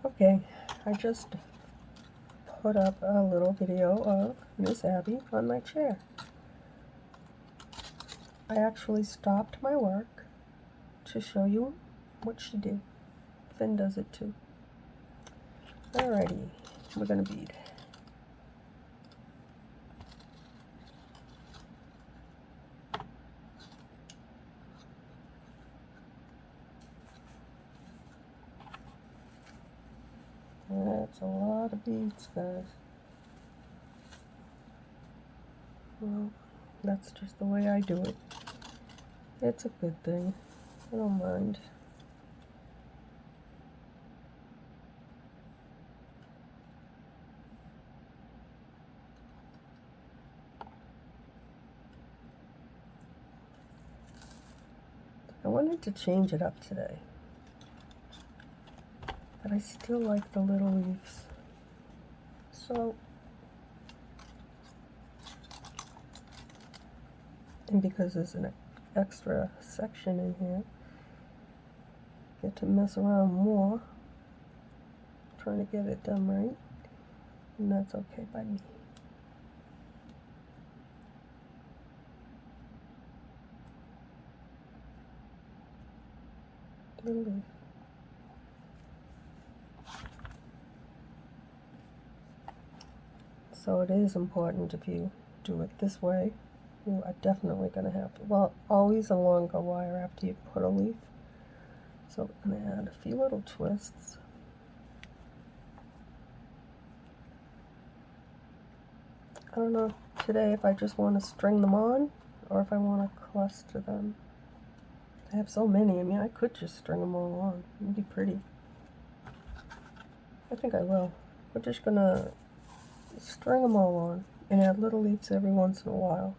Okay, I just put up a little video of Miss Abby on my chair. I actually stopped my work to show you what she did. Finn does it too. Alrighty, we're gonna bead. That's a lot of beads, guys. Well, that's just the way I do it. It's a good thing. I don't mind. I wanted to change it up today, but I still like the little leaves. So, and because there's an extra section in here, I get to mess around more, trying to get it done right, and that's okay by me. Little leaf. So it is important if you do it this way, you are definitely going to have, well, always a longer wire after you put a leaf. So we're going to add a few little twists. I don't know today if I just want to string them on or if I want to cluster them. I have so many, I mean, I could just string them all on. It'd be pretty. I think I will. We're just going to string them all on and add little leaves every once in a while.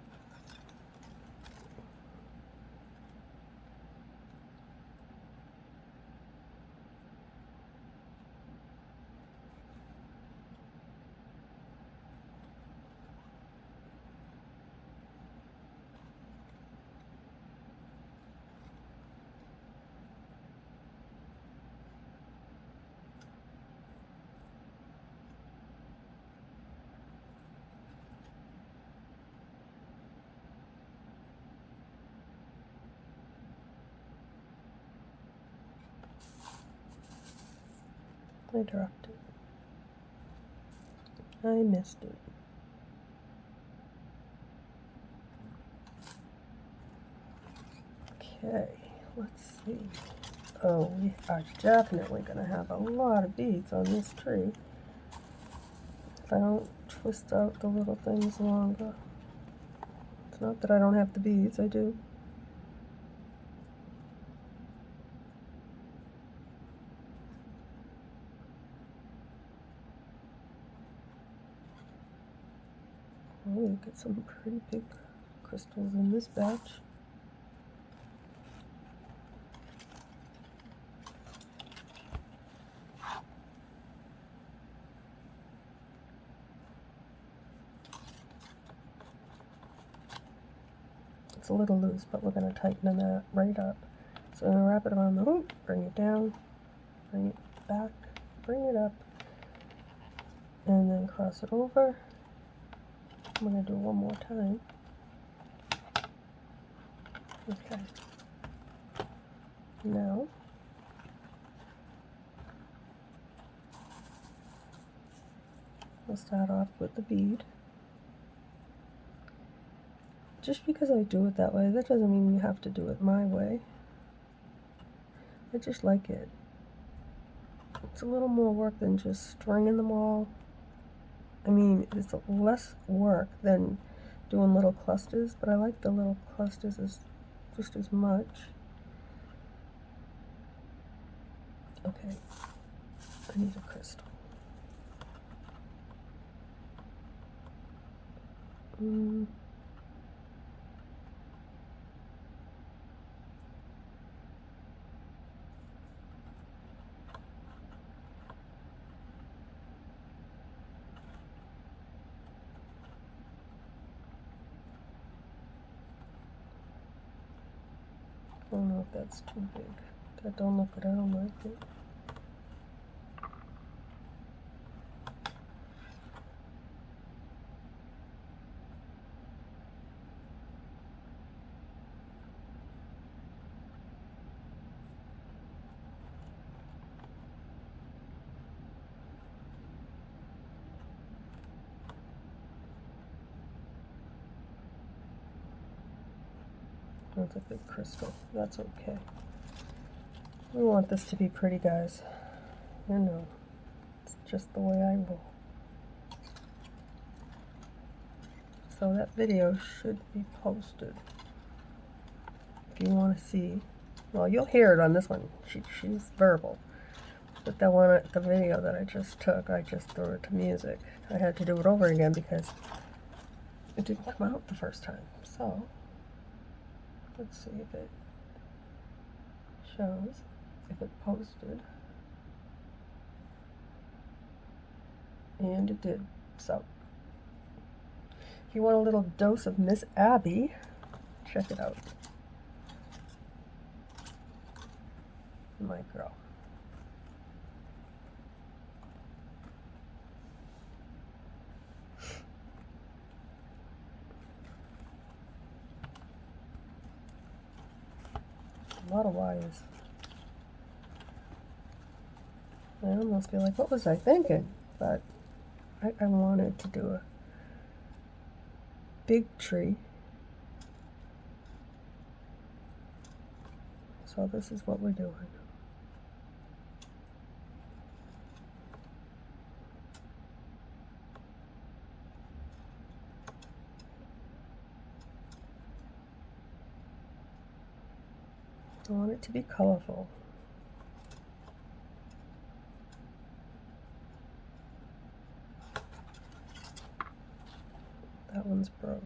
I dropped it. I missed it. Okay, let's see. Oh, we are definitely going to have a lot of beads on this tree if I don't twist out the little things longer. It's not that I don't have the beads, I do. Oh, you get some pretty big crystals in this batch. It's a little loose, but we're going to tighten that right up. So I'm going to wrap it around the hoop, bring it down, bring it back, bring it up, and then cross it over. I'm going to do it one more time. Okay. Now, we'll start off with the bead. Just because I do it that way, that doesn't mean you have to do it my way. I just like it. It's a little more work than just stringing them all. I mean, it's less work than doing little clusters, but I like the little clusters just as much. Okay, I need a crystal. I don't know if that's too big. That don't look good, I don't like it. That's a big crystal. That's okay. We want this to be pretty, guys. You know, it's just the way I roll. So that video should be posted. If you want to see, well, you'll hear it on this one. She's verbal. But the one, the video that I just took, I just threw it to music. I had to do it over again because it didn't come out the first time. So, let's see if it shows, if it posted. And it did. So, if you want a little dose of Miss Abby, check it out. My girl. A lot of wires. I almost feel like, what was I thinking? But I wanted to do a big tree. So this is what we're doing. I want it to be colorful. That one's broke.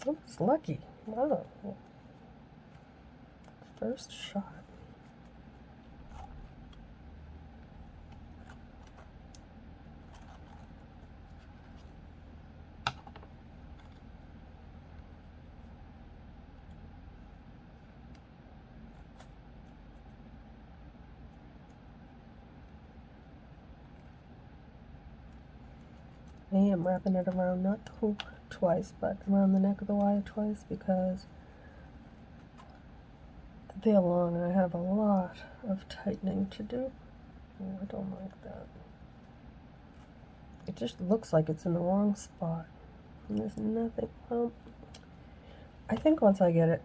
Oh, it's lucky. Wow. First shot. I am wrapping it around, not the hoop twice, but around the neck of the wire twice because they're long and I have a lot of tightening to do. Oh, I don't like that. It just looks like it's in the wrong spot. And there's nothing, well, I think once I get it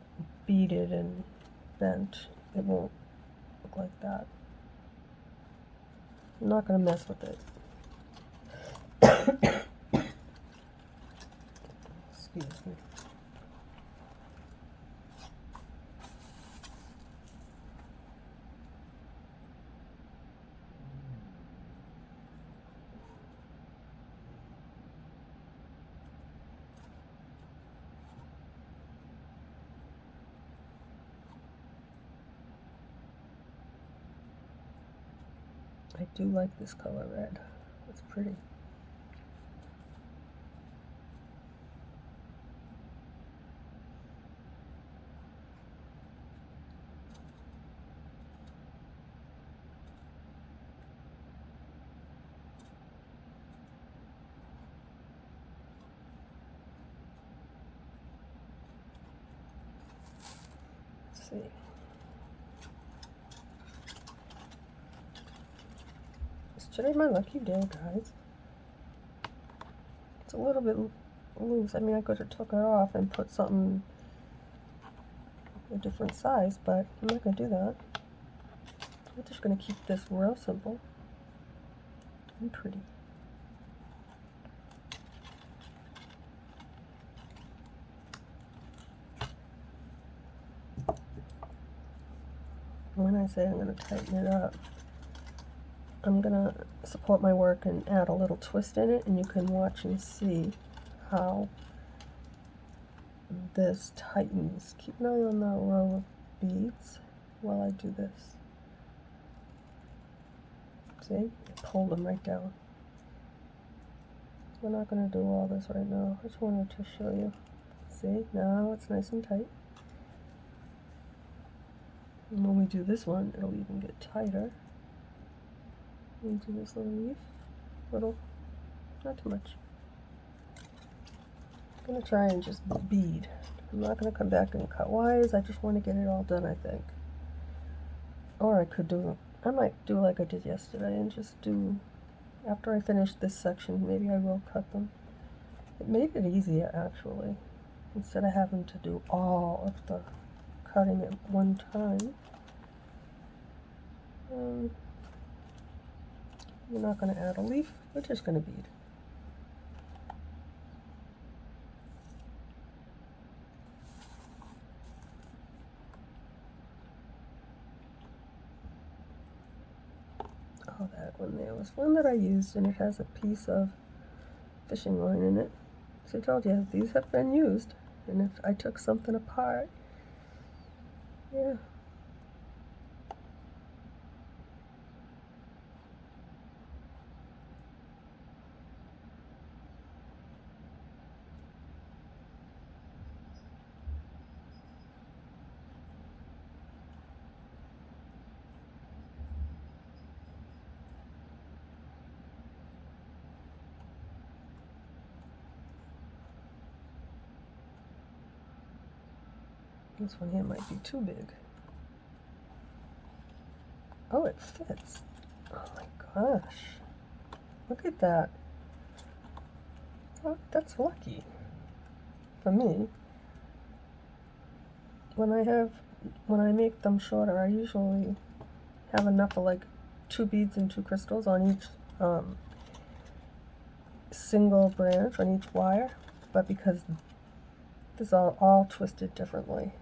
beaded and bent, it won't look like that. I'm not going to mess with it. Excuse me. I do like this color red. It's pretty. Let's see. Is today my lucky day, guys? It's a little bit loose. I mean, I could have took it off and put something a different size, but I'm not going to do that. I'm just going to keep this real simple and pretty. When I say I'm going to tighten it up, I'm going to support my work and add a little twist in it, and you can watch and see how this tightens. Keep an eye on that row of beads while I do this. See? Pull them right down. We're not going to do all this right now. I just wanted to show you. See? Now it's nice and tight. And when we do this one, it'll even get tighter. Into this little leaf. Little, not too much. I'm going to try and just bead. I'm not going to come back and cut wires. I just want to get it all done, I think. Or I might do like I did yesterday and just do, after I finish this section, maybe I will cut them. It made it easier, actually, instead of having to do all of the cutting at one time. We're not going to add a leaf, we're just going to bead. Oh, that one there was one that I used, and it has a piece of fishing line in it. So I told you, these have been used, and if I took something apart, yeah. This one here might be too big. Oh, it fits. Oh my gosh. Look at that. Oh, that's lucky. For me, when I make them shorter, I usually have enough for like 2 beads and 2 crystals on each single branch, on each wire. But because this is all twisted differently,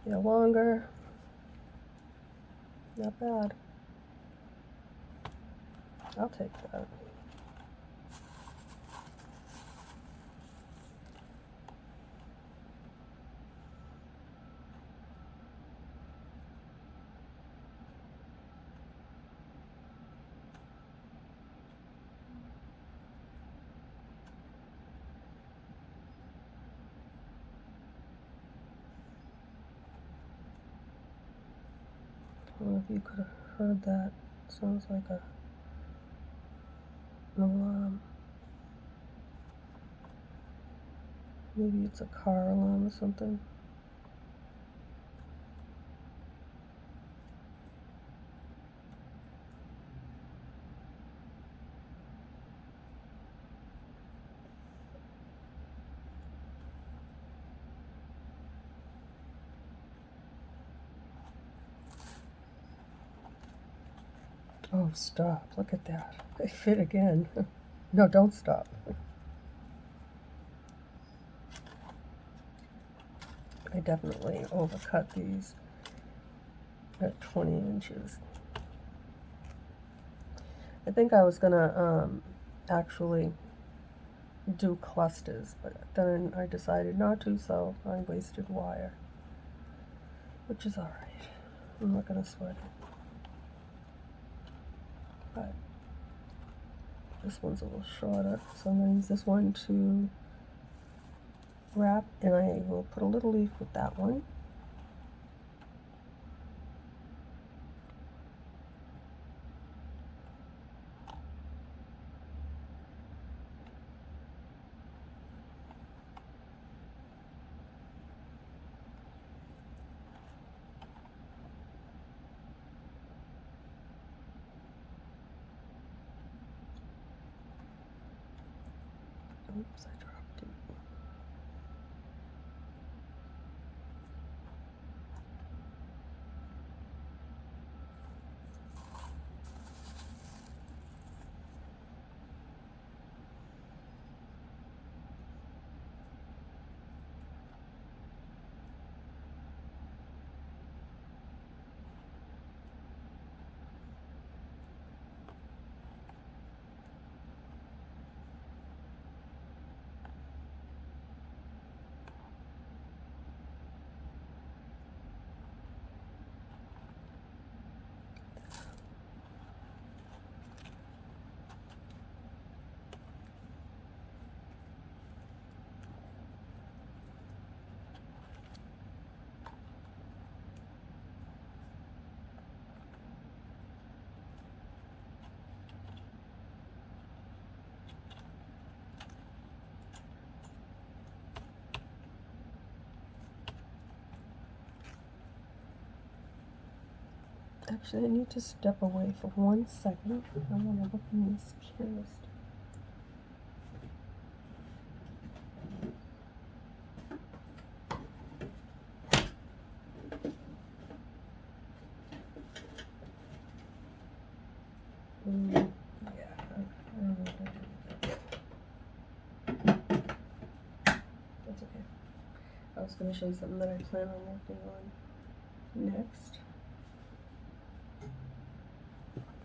they're longer. Not bad. I'll take that. I don't know if you could have heard that. It sounds like an alarm. Maybe it's a car alarm or something. Oh, stop. Look at that. They fit again. No, don't stop. I definitely overcut these at 20 inches. I think I was gonna actually do clusters, but then I decided not to, so I wasted wire, which is alright. I'm not gonna sweat it. But this one's a little shorter, so I'm gonna use this one to wrap, and I will put a little leaf with that one. Oops, I dropped it. Actually, I need to step away for 1 second. I want to look in this canister. Yeah, I don't know if I did that. That's okay. I was going to show you something that I plan on working on next.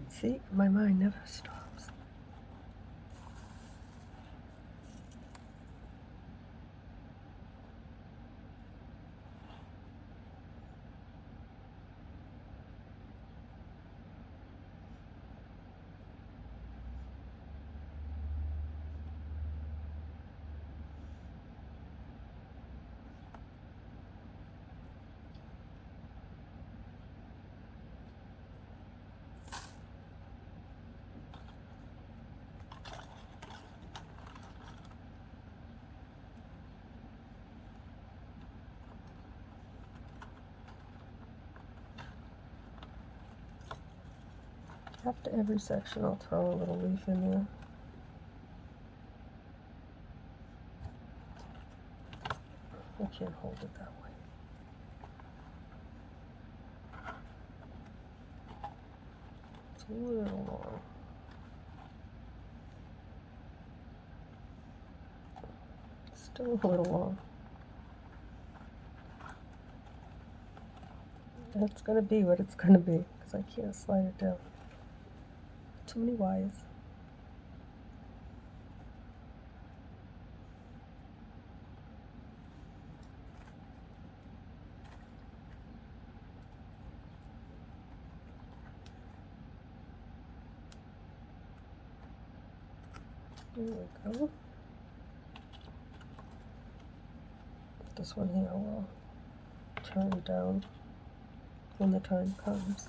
See, my mind never stops. After every section, I'll throw a little leaf in there. I can't hold it that way. It's a little long. Still a little long. That's going to be what it's going to be, because I can't slide it down. Too many wires. There we go. This one here will turn down when the time comes.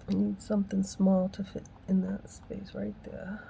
I need something small to fit in that space right there.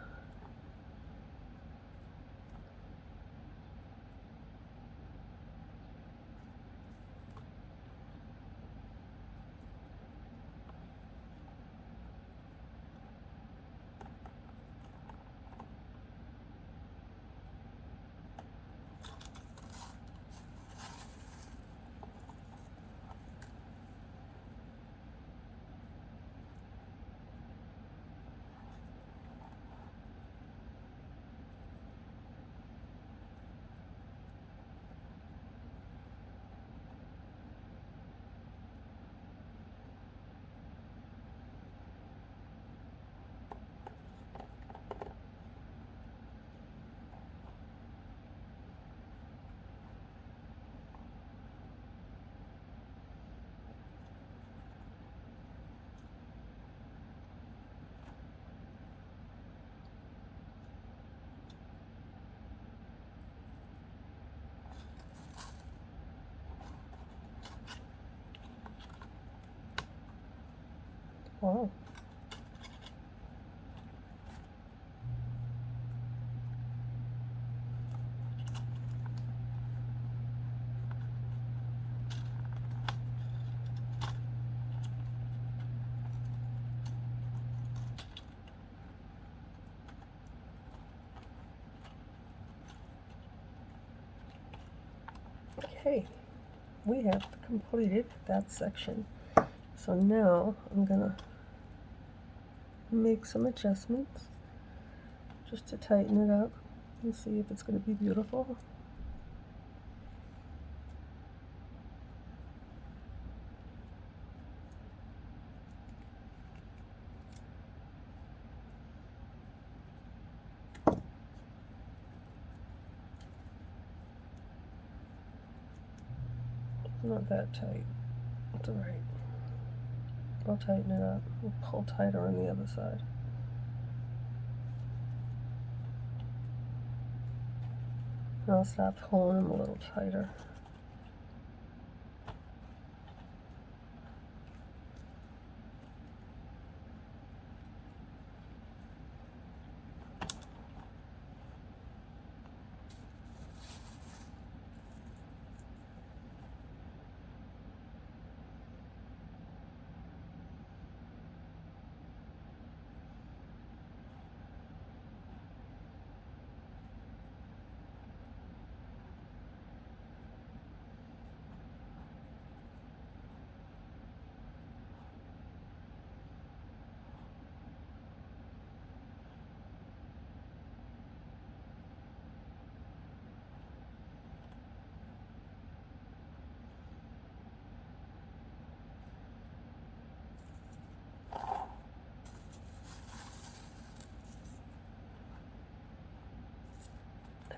Wow. Okay, we have completed that section. So now I'm gonna make some adjustments just to tighten it up and see if it's gonna be beautiful. Not that tight. It's alright. I'll tighten it up. We'll pull tighter on the other side. And I'll start pulling them a little tighter.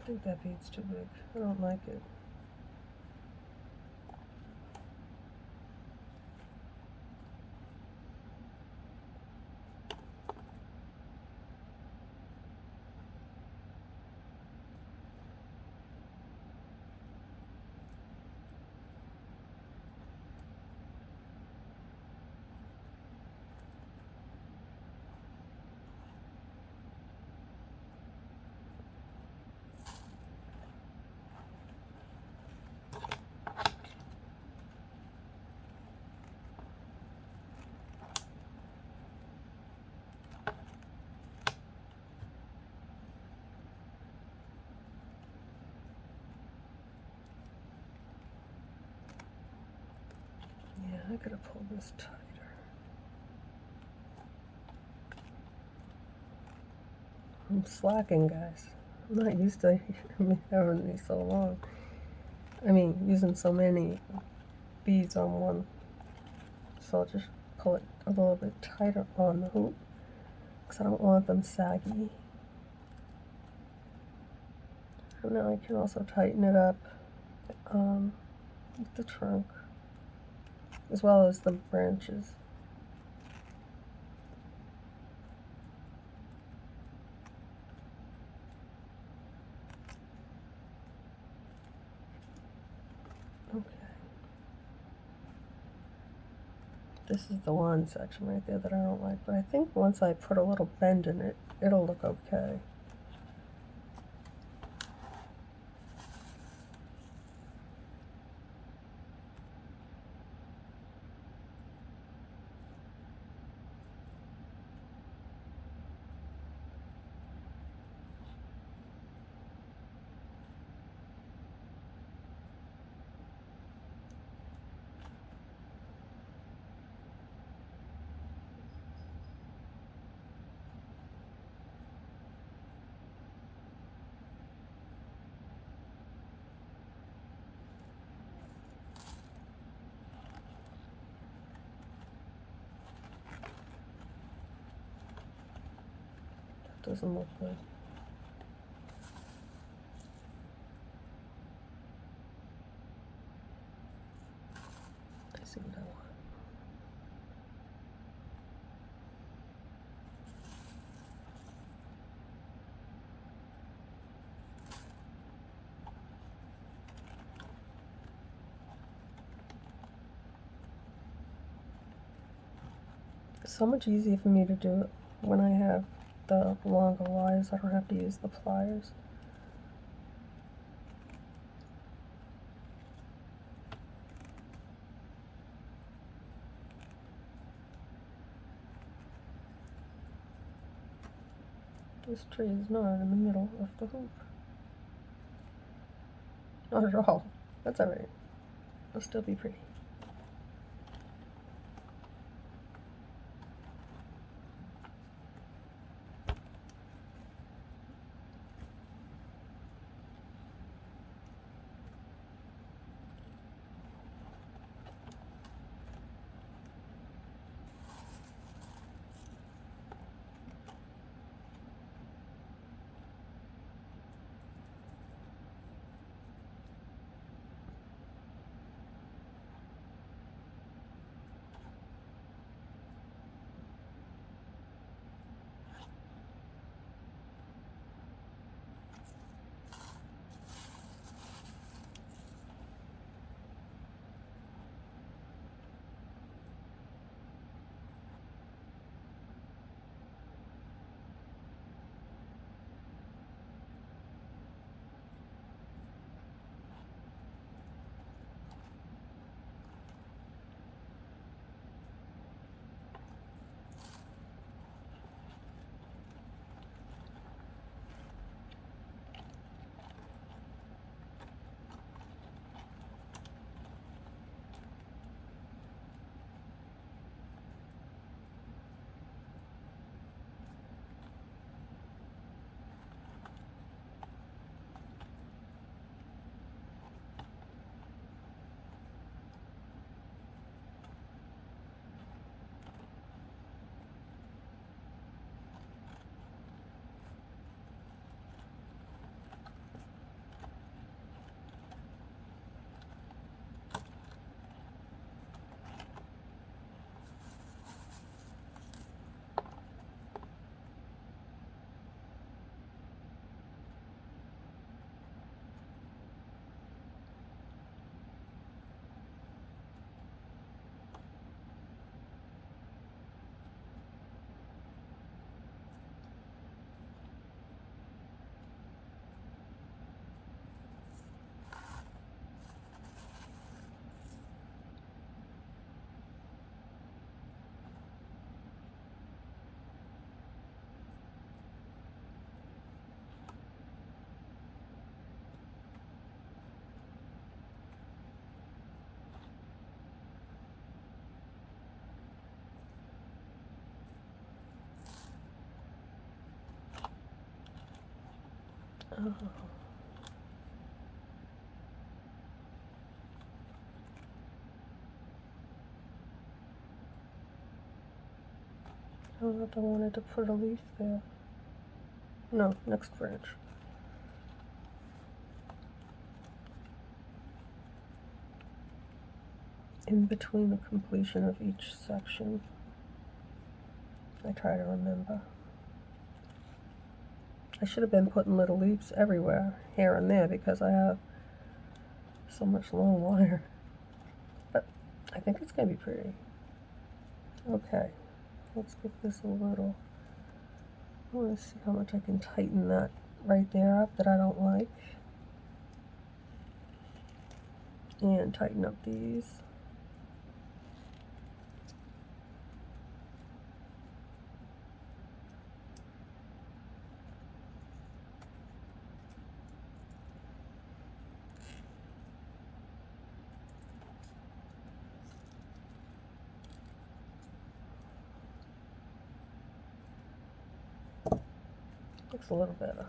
think that bead's too big. I don't like it. Yeah, I could have pulled this tighter. I'm slacking, guys. I'm not used to having these so long. I mean, using so many beads on one. So I'll just pull it a little bit tighter on the hoop because I don't want them saggy. And now I can also tighten it up with the trunk as well as the branches. Okay. This is the one section right there that I don't like, but I think once I put a little bend in it, it'll look okay. That doesn't look good. I see what I want. It's so much easier for me to do it when I have the longer wires. I don't have to use the pliers. This tree is not in the middle of the hoop. Not at all. That's alright. It'll still be pretty. Oh. I don't know if I wanted to put a leaf there. No, next branch. In between the completion of each section. I try to remember. I should have been putting little leaves everywhere, here and there, because I have so much long wire. But I think it's going to be pretty. Okay, let's give this a little. I want to see how much I can tighten that right there up that I don't like. And tighten up these. Looks a little better.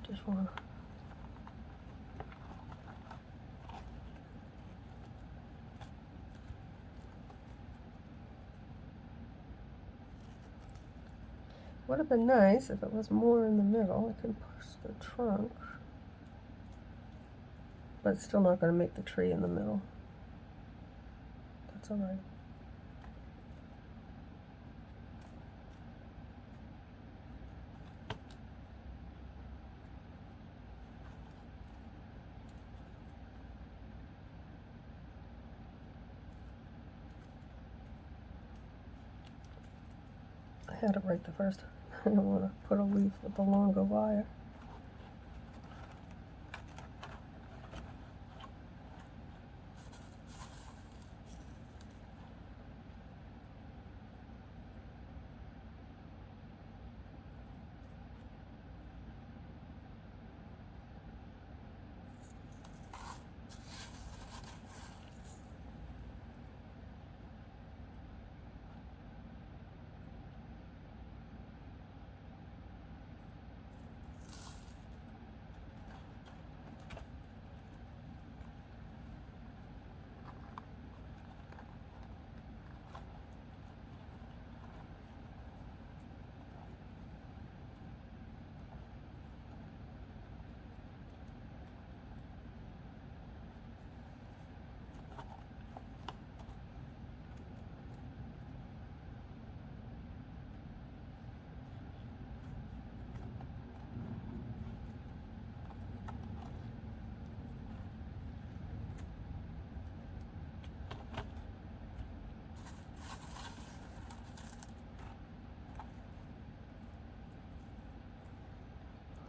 Just want to. Would have been nice if it was more in the middle. I can push the trunk, but it's still not going to make the tree in the middle. That's all right. I had it right the first time. I don't want to put a leaf with the longer wire.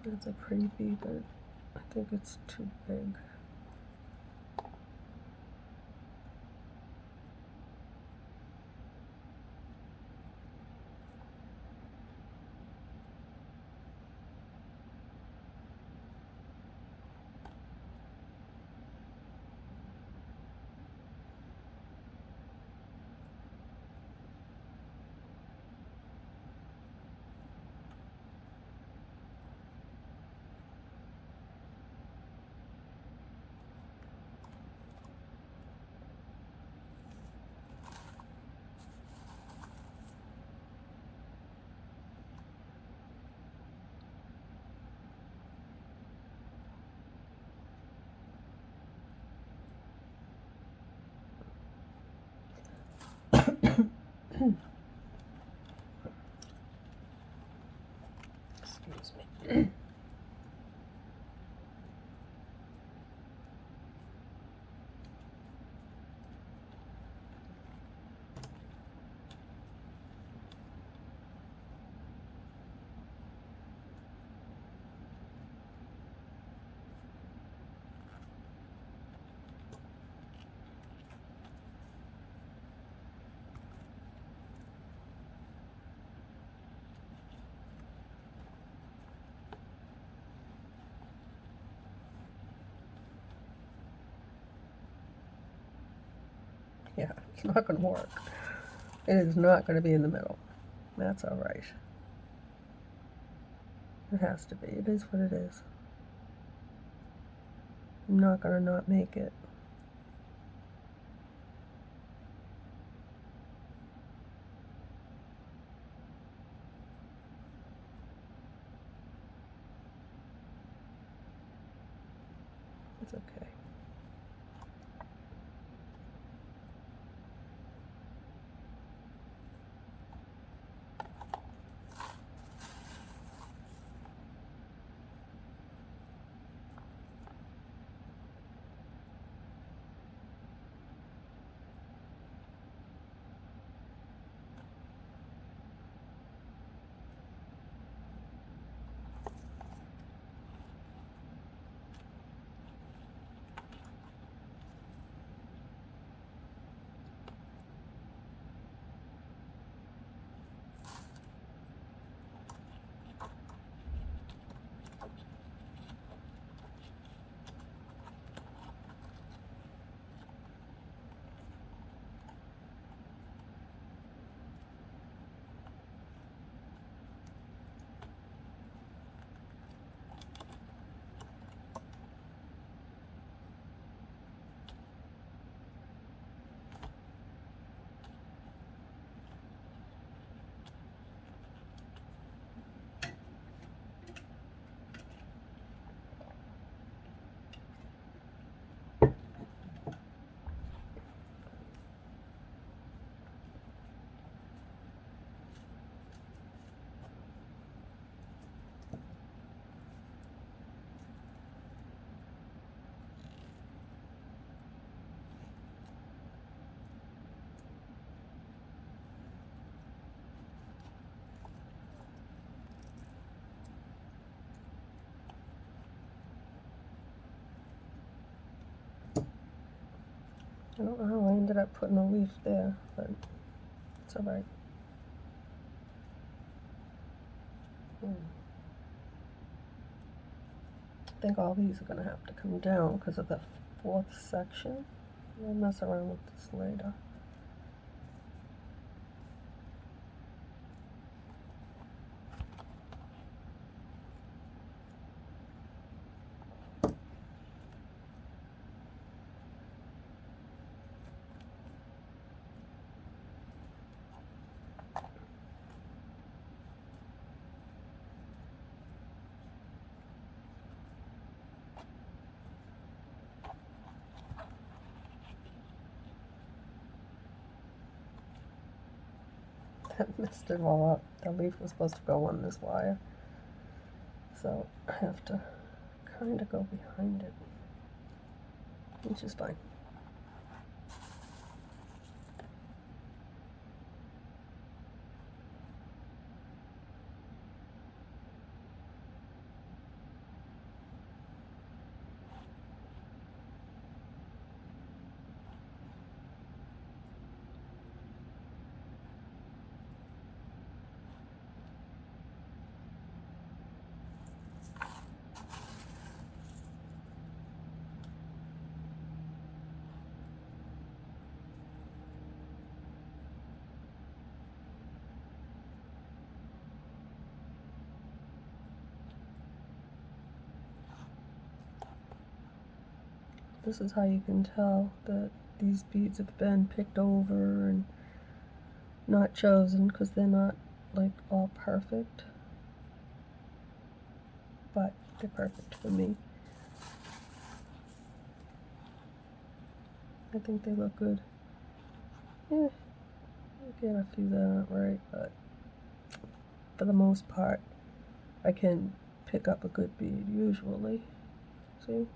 That's a pretty bee, but I think it's too big. Excuse me. Yeah, it's not going to work. It is not going to be in the middle. That's all right. It has to be. It is what it is. I'm not going to not make it. It's okay. I don't know how I ended up putting a leaf there, but it's all right. I think all these are going to have to come down because of the fourth section. I'll mess around with this later. I messed it all up. The leaf was supposed to go on this wire, so I have to kind of go behind it, which is fine. This is how you can tell that these beads have been picked over and not chosen, because they're not like all perfect, but they're perfect for me. I think they look good. Yeah, I get a few that aren't right, but for the most part, I can pick up a good bead usually. See?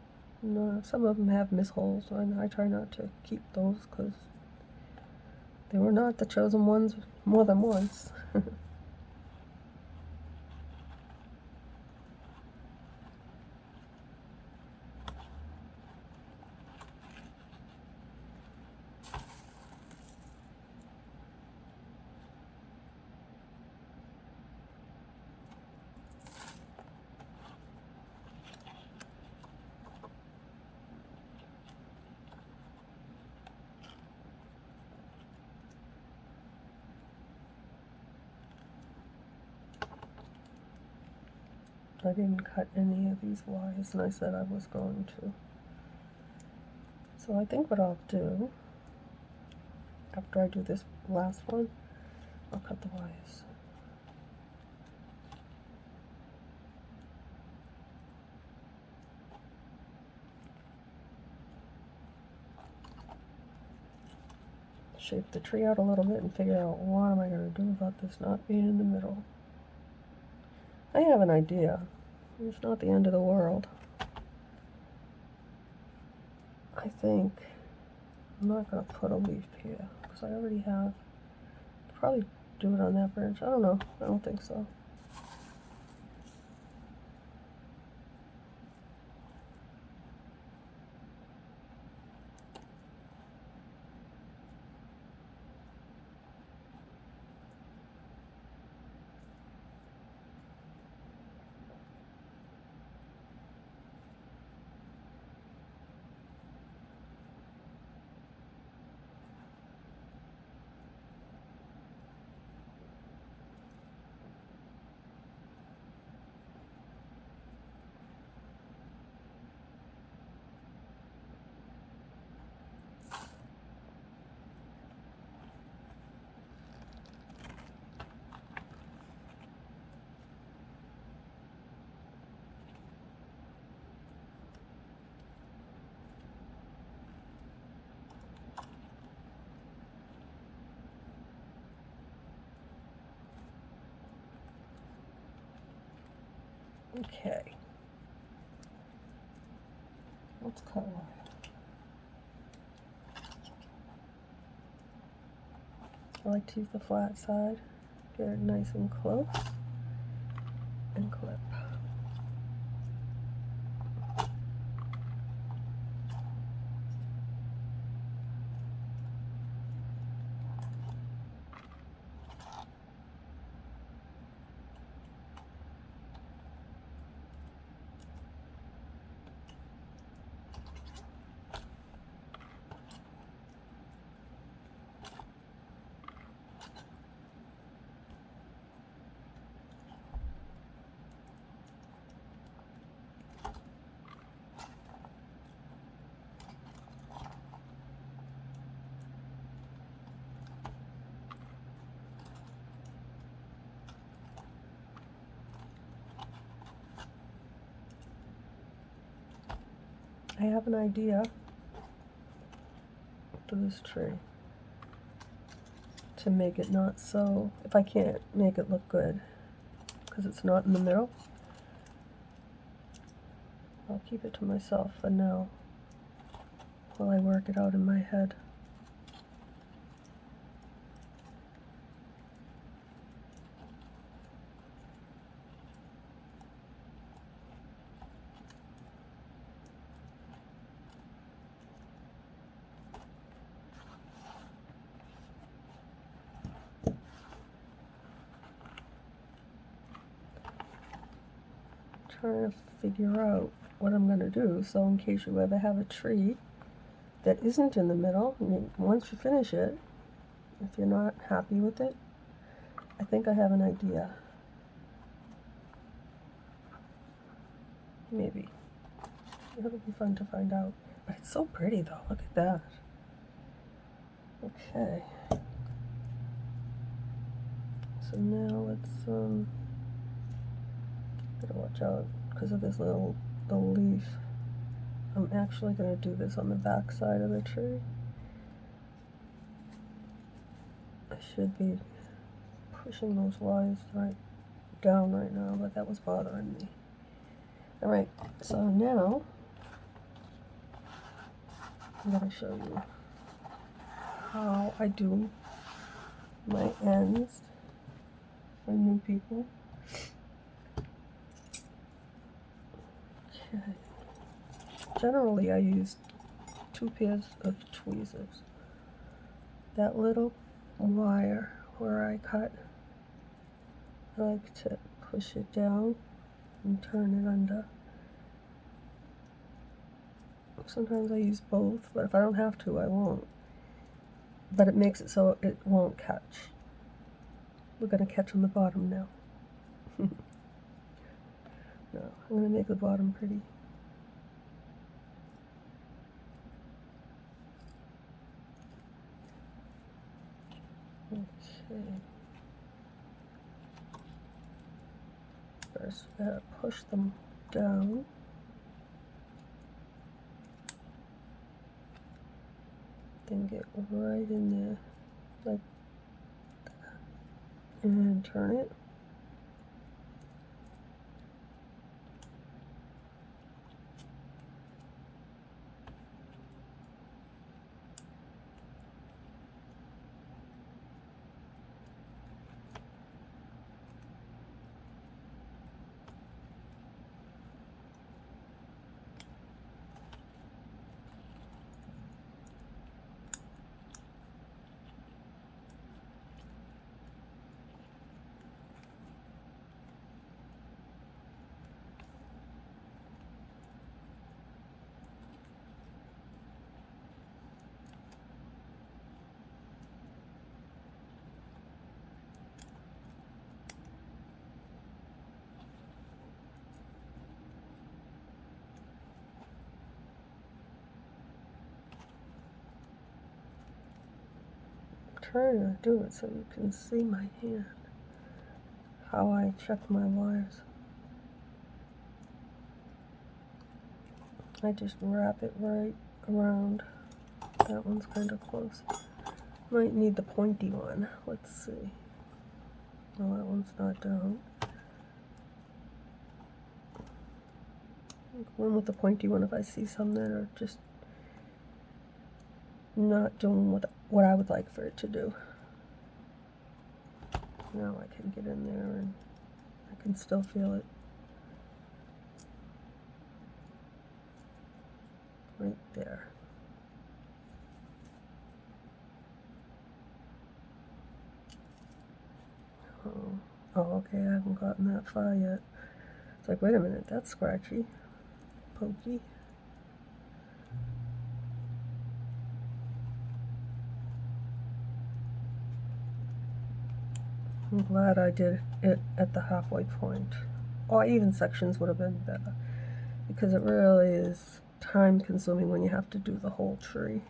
No, some of them have miss holes, and I try not to keep those because they were not the chosen ones more than once. I didn't cut any of these wires, and I said I was going to. So I think what I'll do, after I do this last one, I'll cut the wires. Shape the tree out a little bit and figure out what am I going to do about this not being in the middle. I have an idea. It's not the end of the world. I think I'm not going to put a leaf here because I already have. Probably do it on that branch. I don't know. I don't think so. Okay. Let's cut one. I like to use the flat side, get it nice and close, and clip. I have an idea for this tree to make it not so, if I can't make it look good because it's not in the middle, I'll keep it to myself for now while I work it out in my head. Trying to figure out what I'm going to do, so in case you ever have a tree that isn't in the middle, once you finish it, if you're not happy with it, I think I have an idea. Maybe. It'll be fun to find out. But it's so pretty though, look at that. Okay. So now let's, gotta watch out because of this the leaf. I'm actually gonna do this on the back side of the tree. I should be pushing those wires right down right now, but that was bothering me. Alright, so now I'm gonna show you how I do my ends for new people. Okay. Generally I use 2 pairs of tweezers. That little wire where I cut, I like to push it down and turn it under. Sometimes I use both, but if I don't have to, I won't. But it makes it so it won't catch. We're going to catch on the bottom now. No, I'm going to make the bottom pretty. Okay. First, we gotta push them down. Then get right in there, like that. And turn it. Trying to do it so you can see my hand, how I check my wires. I just wrap it right around. That one's kind of close. Might need the pointy one. Let's see. No, that one's not down. One with the pointy one if I see some that are just not doing what I would like for it to do. Now I can get in there and I can still feel it. Right there. Oh, okay, I haven't gotten that far yet. It's like, wait a minute, that's scratchy, pokey. I'm glad I did it at the halfway point. Or even sections would have been better, because it really is time consuming when you have to do the whole tree.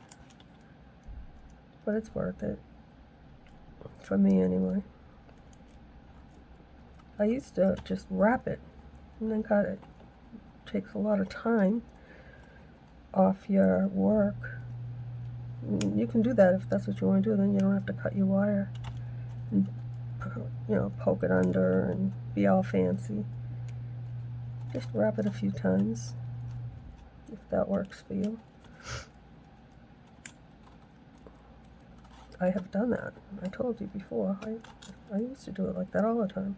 But it's worth it, for me anyway. I used to just wrap it and then cut it. It takes a lot of time off your work. You can do that if that's what you want to do, then you don't have to cut your wire and, you know, poke it under and be all fancy. Just wrap it a few times if that works for you. I have done that. I told you before. I used to do it like that all the time.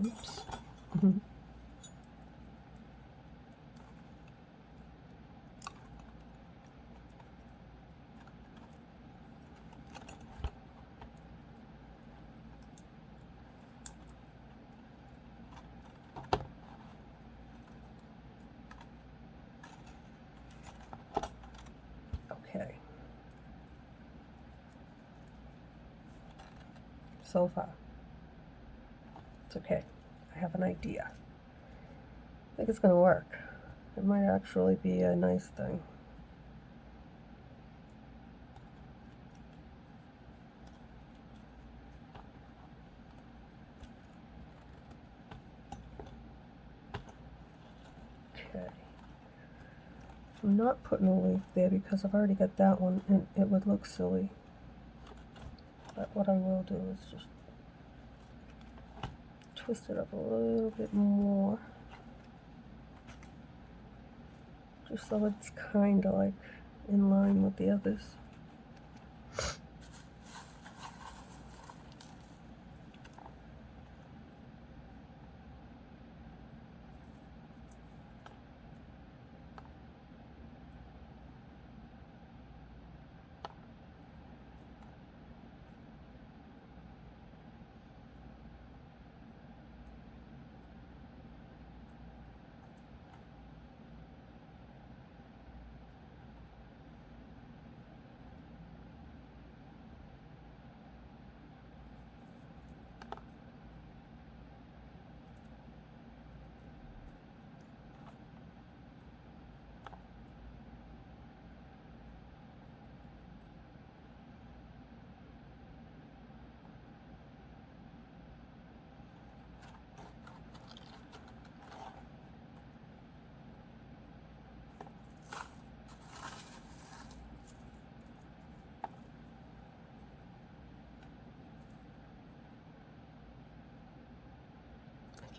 Oops. Okay. So far. It's okay. I have an idea. I think it's going to work. It might actually be a nice thing. Okay. I'm not putting a leaf there because I've already got that one and it would look silly. But what I will do is just twist it up a little bit more. Just so it's kind of like in line with the others.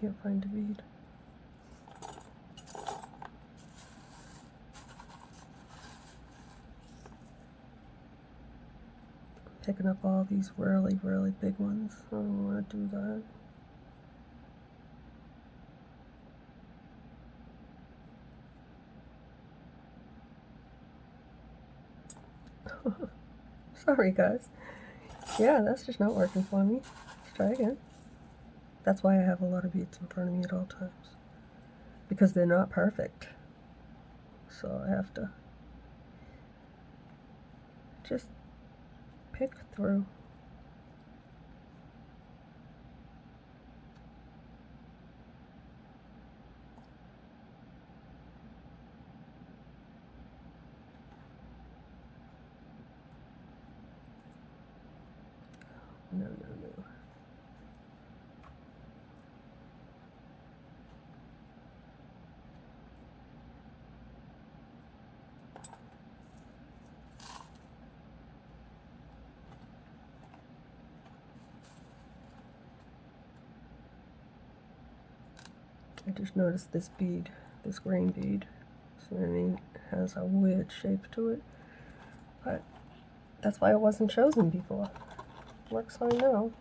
can't find a bead. Picking up all these really, really big ones. I don't want to do that. Sorry guys. Yeah, that's just not working for me. Let's try again. That's why I have a lot of beads in front of me at all times. Because they're not perfect. So I have to just pick through. No, no, no. I just noticed this bead, this green bead. So I mean, it has a weird shape to it. But that's why it wasn't chosen before. Works fine now.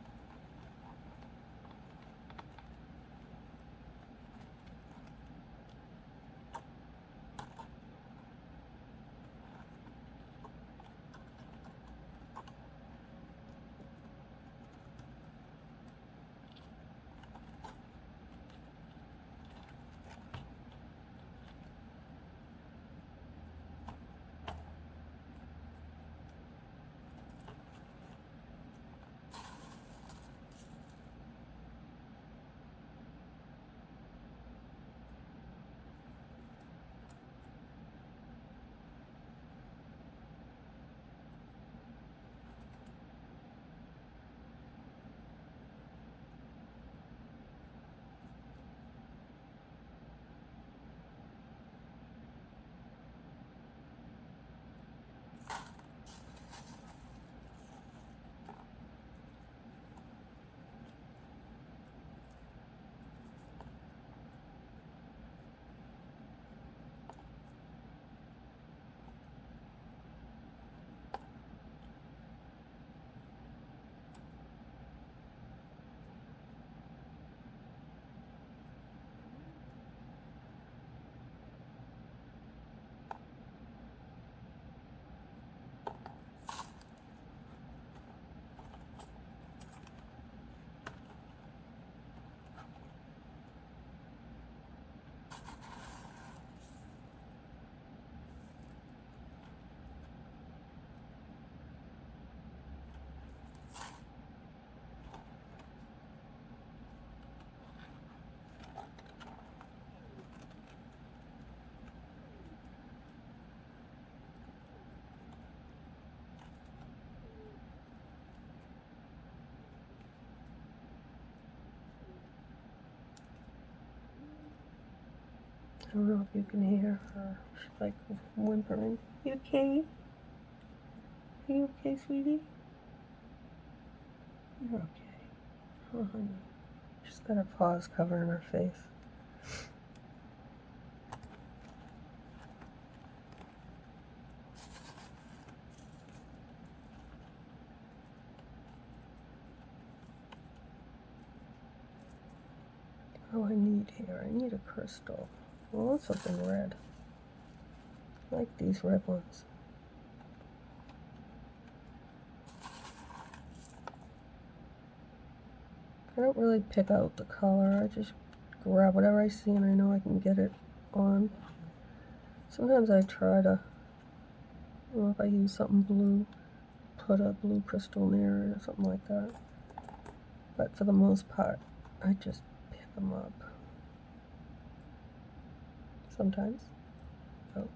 I don't know if you can hear her. She's like whimpering. You okay? Are you okay, sweetie? You're okay. Oh, honey. She's got her paws covering her face. Oh, I need here. I need a crystal. I want something red. I like these red ones. I don't really pick out the color. I just grab whatever I see and I know I can get it on. Sometimes I try to, you know, if I use something blue, put a blue crystal near it or something like that. But for the most part, I just pick them up. Sometimes. Oh.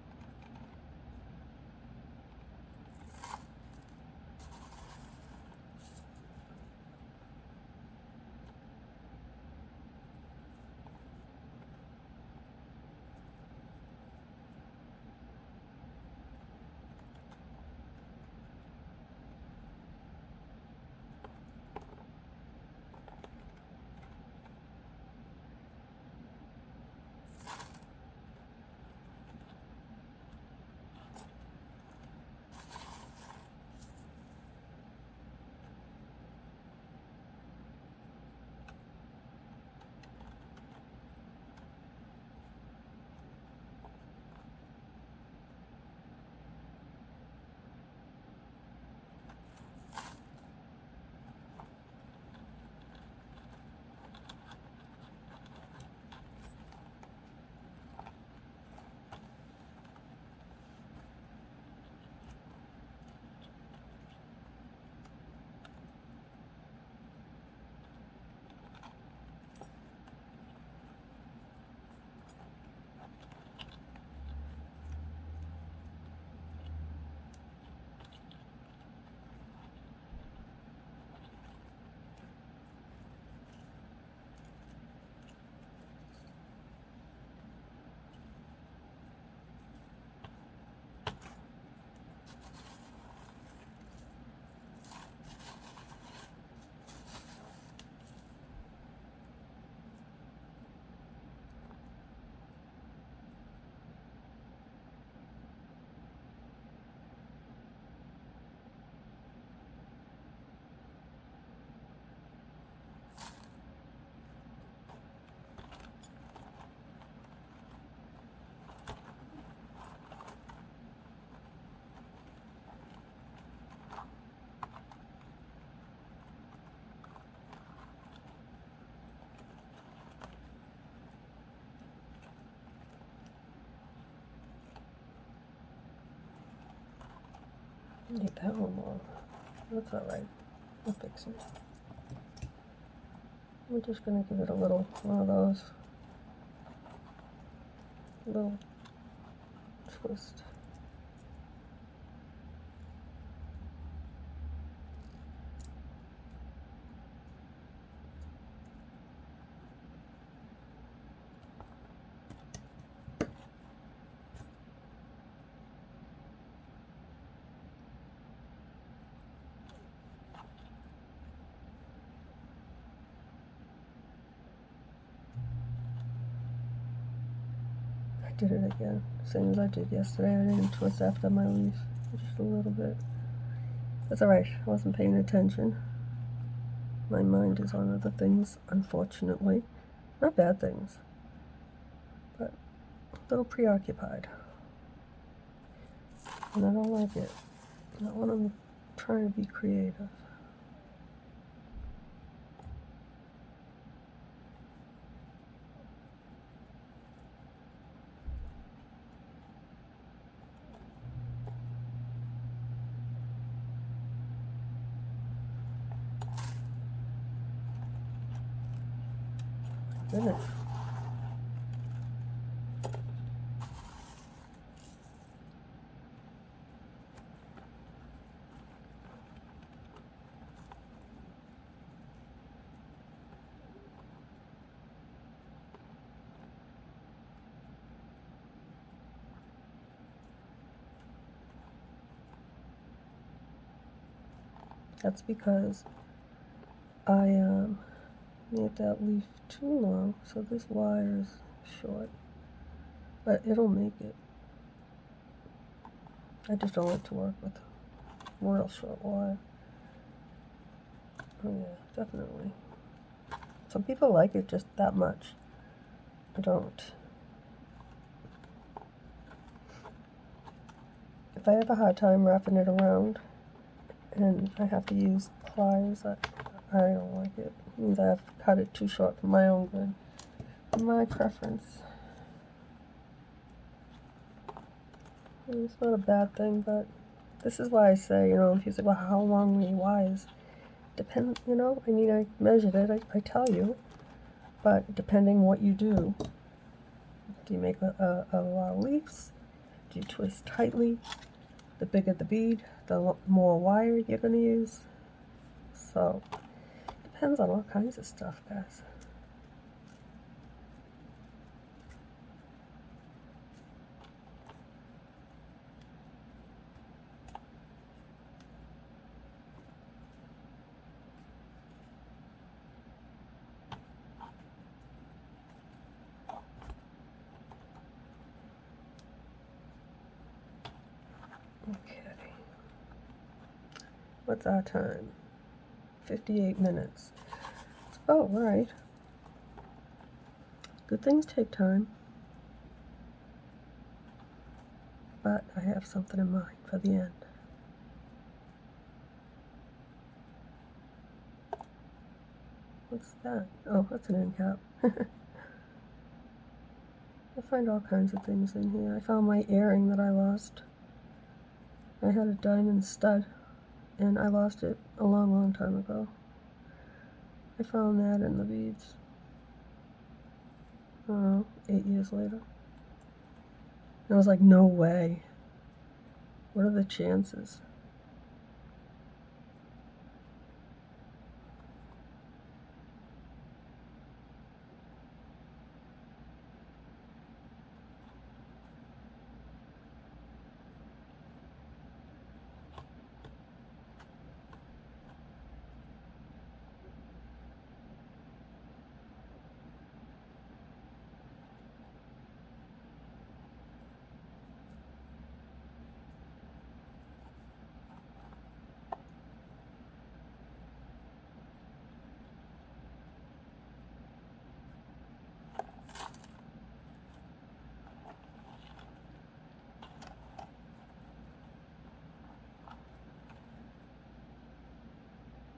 Make that one long. That's alright. I'll fix it. I'm just going to give it a little, one of those, little twist. I did it again, same as I did yesterday. I didn't twist after my leaf, just a little bit. That's alright, I wasn't paying attention. My mind is on other things, unfortunately. Not bad things, but a little preoccupied. And I don't like it. Not when I'm trying to be creative. Goodness. That's because I made that leaf too long, so this wire is short. But it'll make it. I just don't like to work with real short wire. Oh yeah, definitely. Some people like it just that much. I don't. If I have a hard time wrapping it around and I have to use pliers, I don't like it. It means I have to cut it too short for my own good, for my preference. It's not a bad thing, but this is why I say, you know, if you say, well, how long were your wires? Depends, you know, I mean, I measured it, I tell you, but depending what you do you make a lot of leaves? Do you twist tightly? The bigger the bead, the more wire you're going to use. So, depends on all kinds of stuff, guys. Okay. What's our time? 58 minutes. It's about right. Good things take time. But I have something in mind for the end. What's that? Oh, that's an end cap. I find all kinds of things in here. I found my earring that I lost. I had a diamond stud, and I lost it a long, long time ago. I found that in the beads. I don't know, 8 years later. And I was like, no way. What are the chances?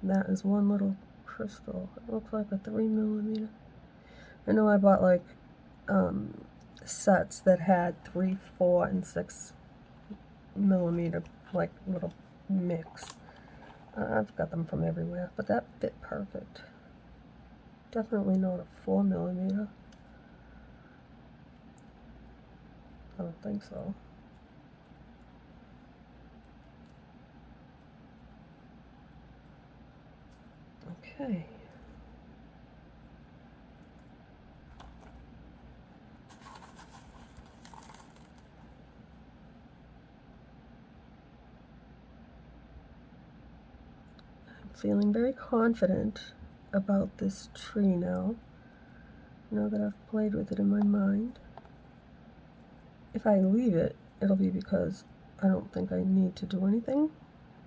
That is one little crystal. It looks like a 3mm. I know I bought like sets that had 3, 4, and 6mm like little mix. I've got them from everywhere, but that fit perfect. Definitely not a 4mm. I don't think so. Okay. I'm feeling very confident about this tree now that I've played with it in my mind. If I leave it, it'll be because I don't think I need to do anything.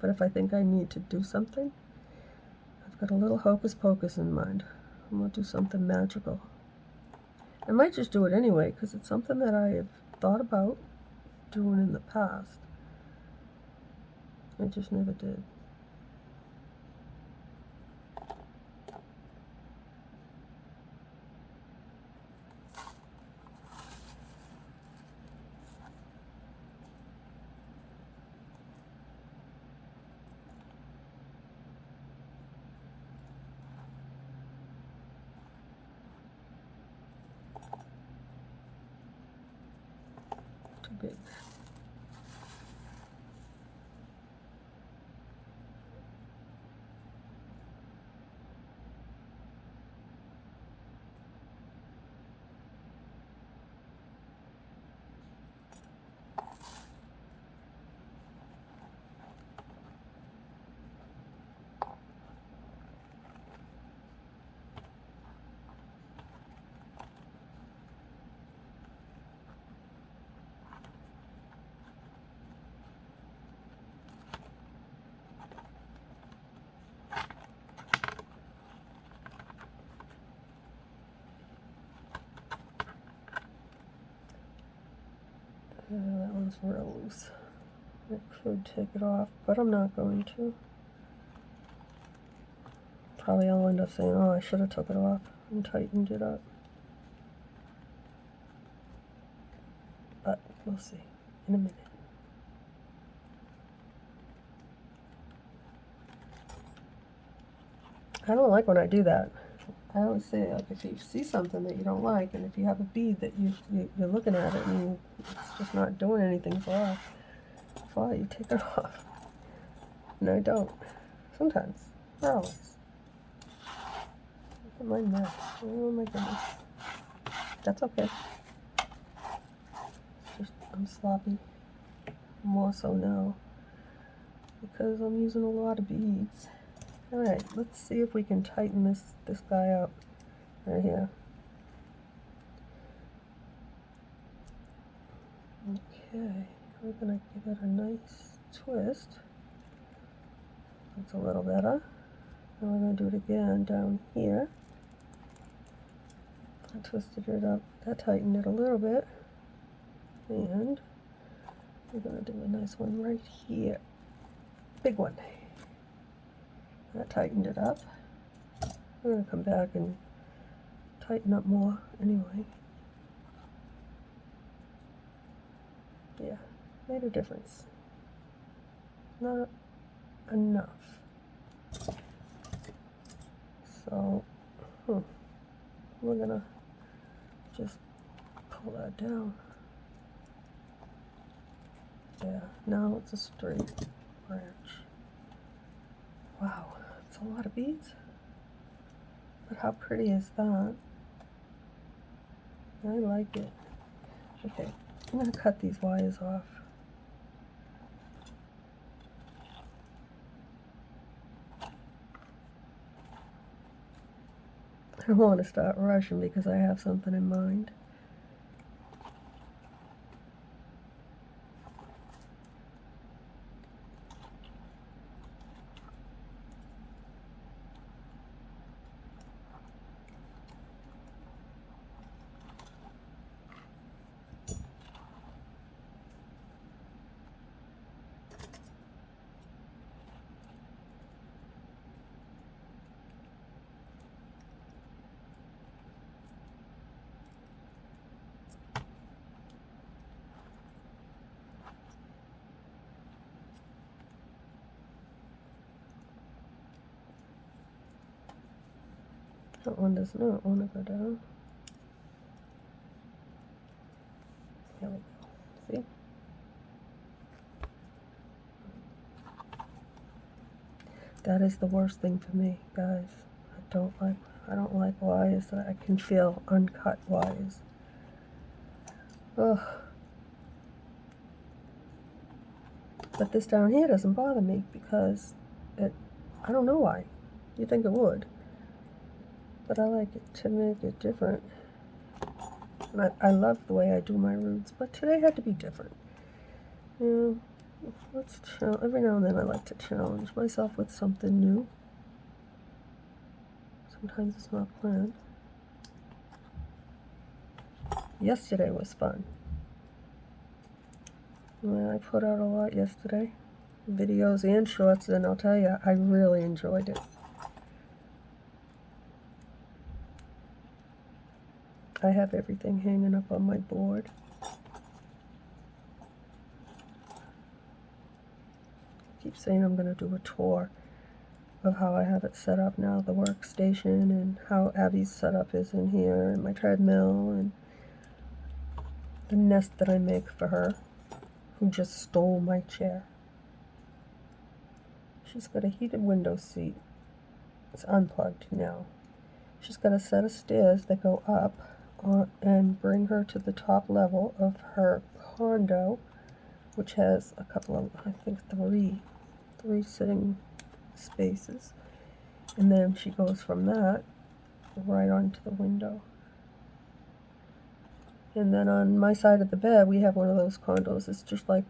But if I think I need to do something, I've got a little hocus pocus in mind. I'm going to do something magical. I might just do it anyway, because it's something that I have thought about doing in the past. I just never did. Too big. That one's real loose. I could take it off, but I'm not going to. Probably I'll end up saying, oh, I should have took it off and tightened it up. But we'll see in a minute. I don't like when I do that. I always say, like, if you see something that you don't like, and if you have a bead that you're looking at it and it's just not doing anything for you take it off. And I don't. Sometimes. Not always. Look at my mess. Oh my goodness. That's okay. It's just, I'm sloppy. More so now. Because I'm using a lot of beads. Alright, let's see if we can tighten this guy up right here. Okay, we're going to give it a nice twist. That's a little better. And we're going to do it again down here. I twisted it up. That tightened it a little bit. And we're going to do a nice one right here. Big one. That tightened it up. We're going to come back and tighten up more anyway. Yeah, made a difference. Not enough. So, we're going to just pull that down. Yeah, now it's a straight branch. Wow, that's a lot of beads. But how pretty is that? I like it. Okay, I'm going to cut these wires off. I don't want to start rushing because I have something in mind. That one does not want to go down. There we go. See? That is the worst thing for me, guys. I don't like wires that I can feel uncut wires. Ugh. But this down here doesn't bother me because I don't know why. You think it would. But I like it to make it different. And I love the way I do my roots, but today had to be different. You know, every now and then I like to challenge myself with something new. Sometimes it's not planned. Yesterday was fun. I put out a lot yesterday, videos and shorts, and I'll tell you, I really enjoyed it. I have everything hanging up on my board. I keep saying I'm going to do a tour of how I have it set up now, the workstation, and how Abby's setup is in here, and my treadmill, and the nest that I make for her, who just stole my chair. She's got a heated window seat. It's unplugged now. She's got a set of stairs that go up and bring her to the top level of her condo, which has a couple of, I think, three sitting spaces. And then she goes from that right onto the window. And then on my side of the bed, we have one of those condos. It's just like,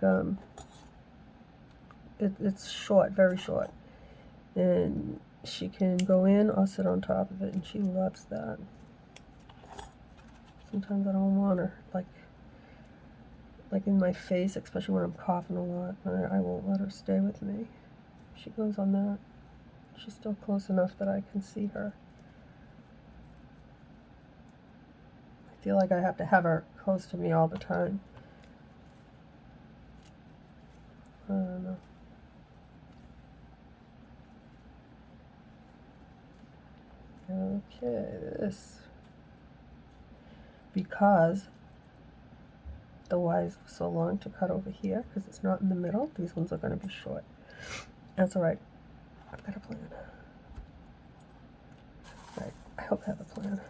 it's short, very short. And she can go in or sit on top of it, and she loves that. Sometimes I don't want her, like in my face, especially when I'm coughing a lot. I won't let her stay with me. She goes on that. She's still close enough that I can see her. I feel like I have to have her close to me all the time. I don't know. Okay, this. Because the wires were so long to cut over here, because it's not in the middle, these ones are going to be short. That's alright. I've got a plan. Alright, I hope I have a plan.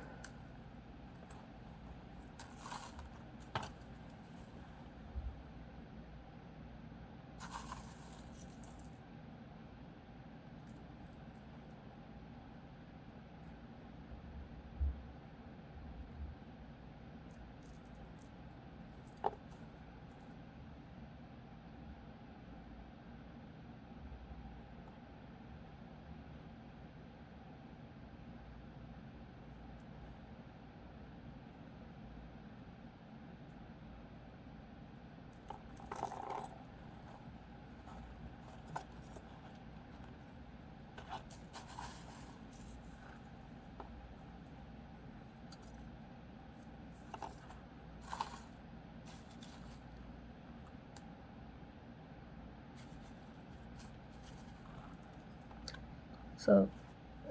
So,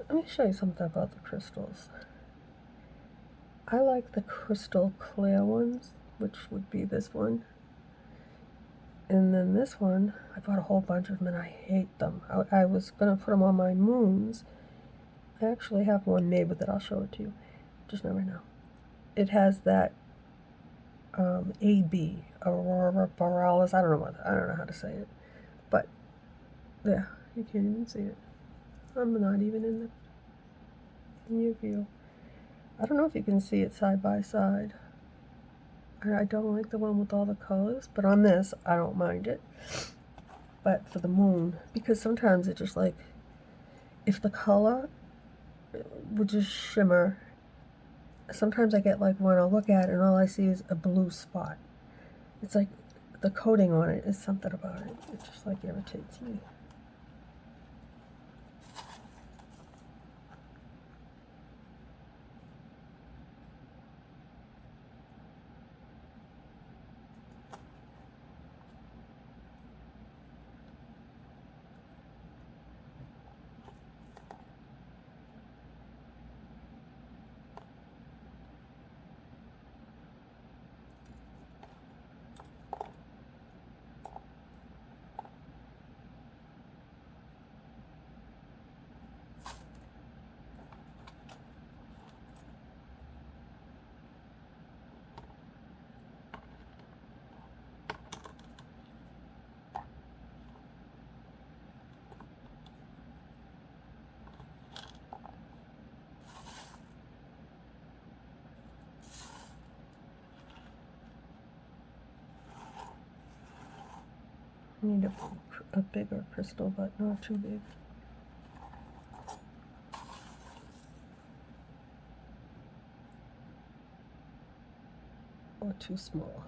let me show you something about the crystals. I like the crystal clear ones, which would be this one. And then this one, I bought a whole bunch of them and I hate them. I was going to put them on my moons. I actually have one made with it. I'll show it to you. Just never know. It has that AB, Aurora Borealis. I don't know how to say it. But, yeah, you can't even see it. I'm not even in your view. I don't know if you can see it side by side. I don't like the one with all the colors, but on this, I don't mind it. But for the moon, because sometimes it just like, if the color would just shimmer, sometimes I get like when I look at it and all I see is a blue spot. It's like the coating on it is something about it. It just like irritates me. I need a bigger crystal, but not too big. Or too small.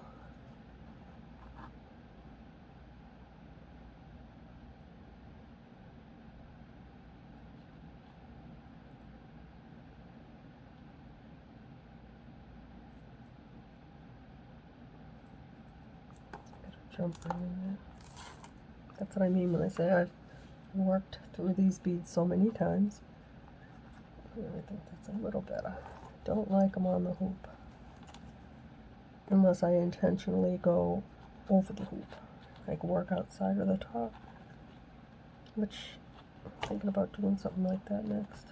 Jump right in there. That's what I mean when I say I've worked through these beads so many times. I think that's a little better. Don't like them on the hoop unless I intentionally go over the hoop, like work outside of the top, which I'm thinking about doing something like that next.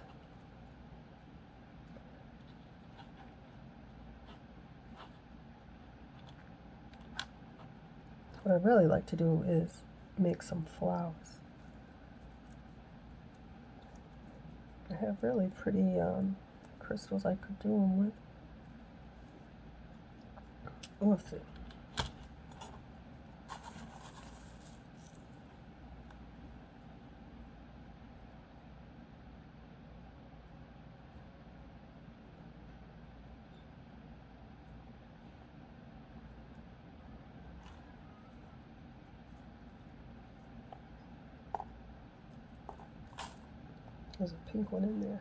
What I'd really like to do is make some flowers. I have really pretty crystals I could do them with. We'll see. There's a pink one in there.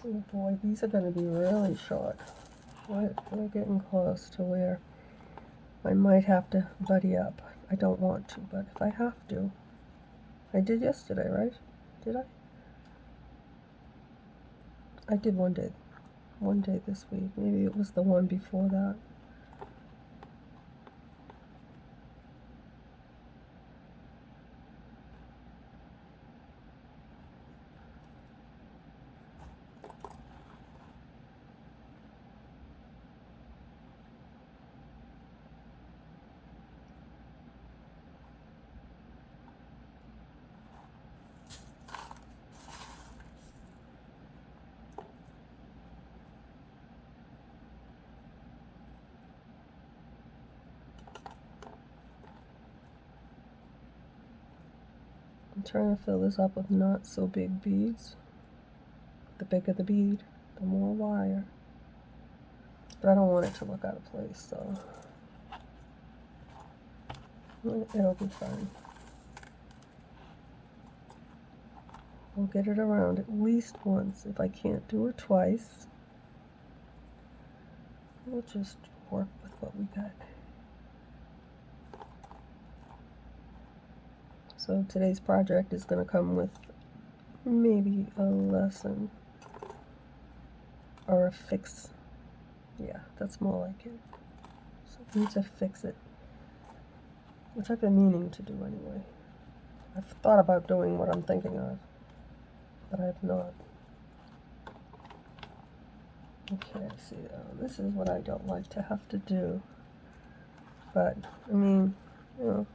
Oh boy, these are going to be really short. We're getting close to where I might have to buddy up. I don't want to, but if I have to. I did yesterday, right? Did I? I did one day. One day this week. Maybe it was the one before that. I'm trying to fill this up with not so big beads. The bigger the bead, the more wire. But I don't want it to look out of place, so it'll be fine. We'll get it around at least once. If I can't do it twice, we'll just work with what we got. So today's project is going to come with maybe a lesson or a fix. Yeah, that's more like it. So I need to fix it, which I've been meaning to do anyway. I've thought about doing what I'm thinking of, but I have not. Okay, see, this is what I don't like to have to do. But, I mean, you know,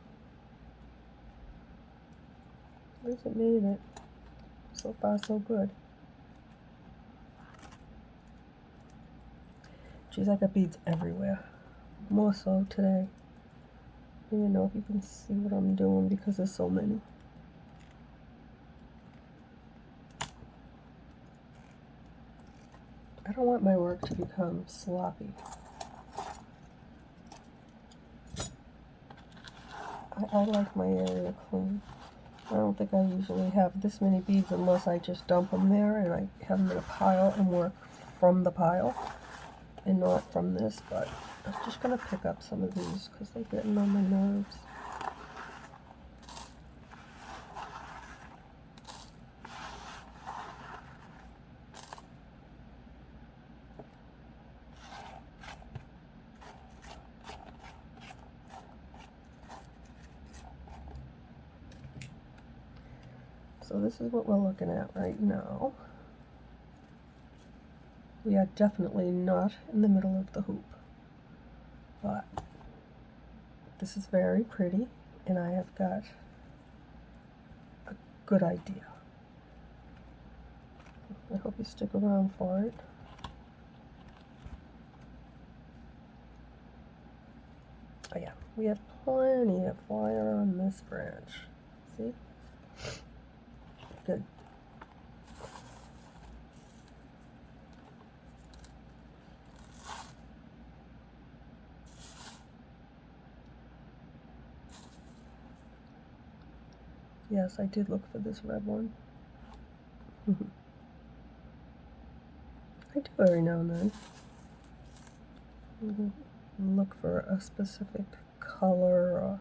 at least it made it. So far, so good. Geez, I got beads everywhere. More so today. I don't even know if you can see what I'm doing because there's so many. I don't want my work to become sloppy. I like my area clean. I don't think I usually have this many beads unless I just dump them there and I have them in a pile and work from the pile and not from this, but I'm just going to pick up some of these because they're getting on my nerves. So this is what we're looking at right now. We are definitely not in the middle of the hoop, but this is very pretty, and I have got a good idea. I hope you stick around for it. Oh yeah, we have plenty of wire on this branch. See? Good. Yes, I did look for this red one. I do every now and then. Look for a specific color or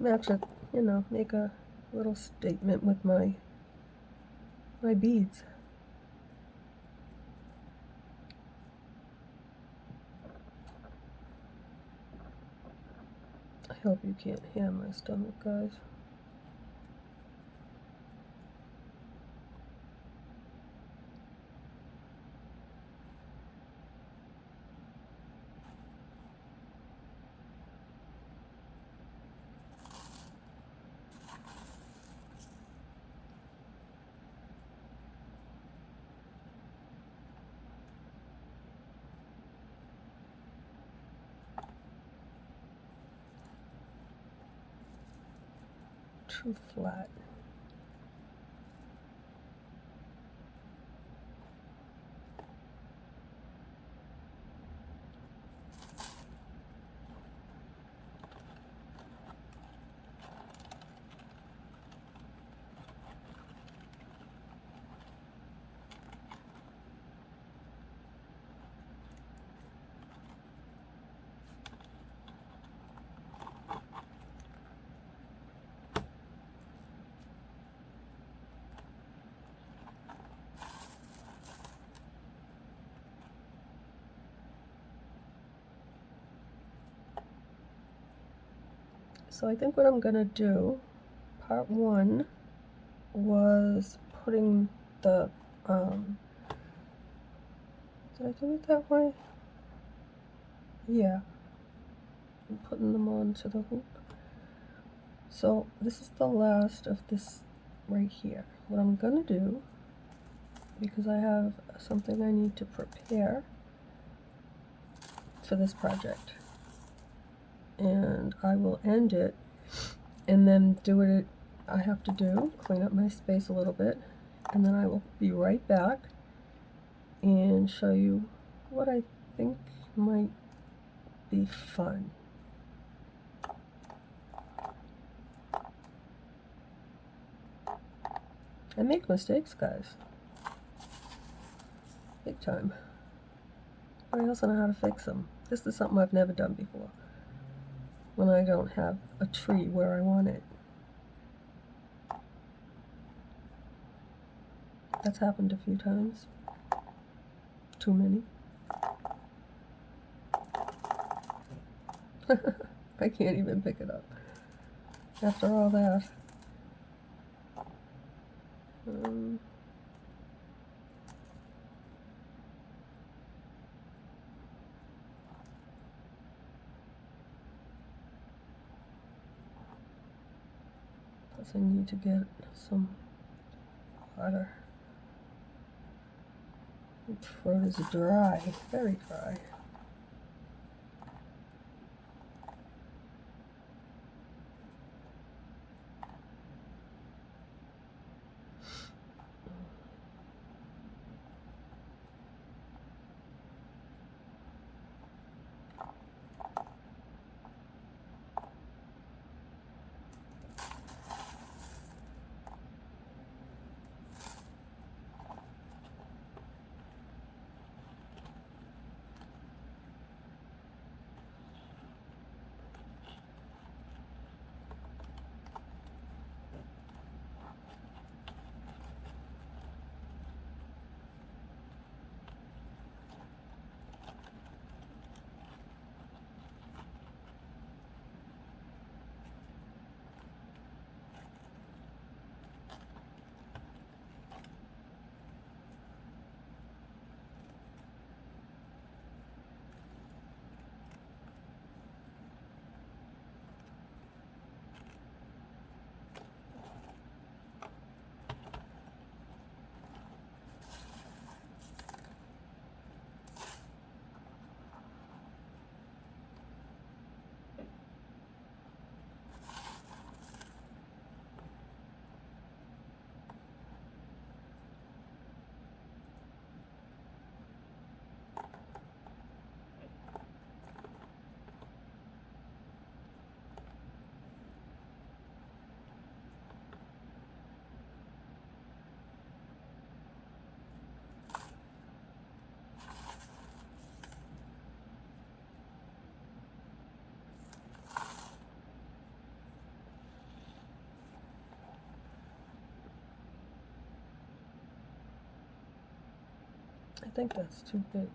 match it, you know, make a little statement with my beads. I hope you can't hear my stomach, guys. Too flat. So I think what I'm gonna do, part one was putting the, did I do it that way? Yeah, I'm putting them onto the hoop. So this is the last of this right here. What I'm gonna do, because I have something I need to prepare for this project, and I will end it and then do what I have to do, clean up my space a little bit, and then I will be right back and show you what I think might be fun. I make mistakes, guys. Big time. But I also know how to fix them. This is something I've never done before. When I don't have a tree where I want it. That's happened a few times. Too many. I can't even pick it up. After all that. Plus I need to get some water. My throat is dry, very dry. I think that's too big.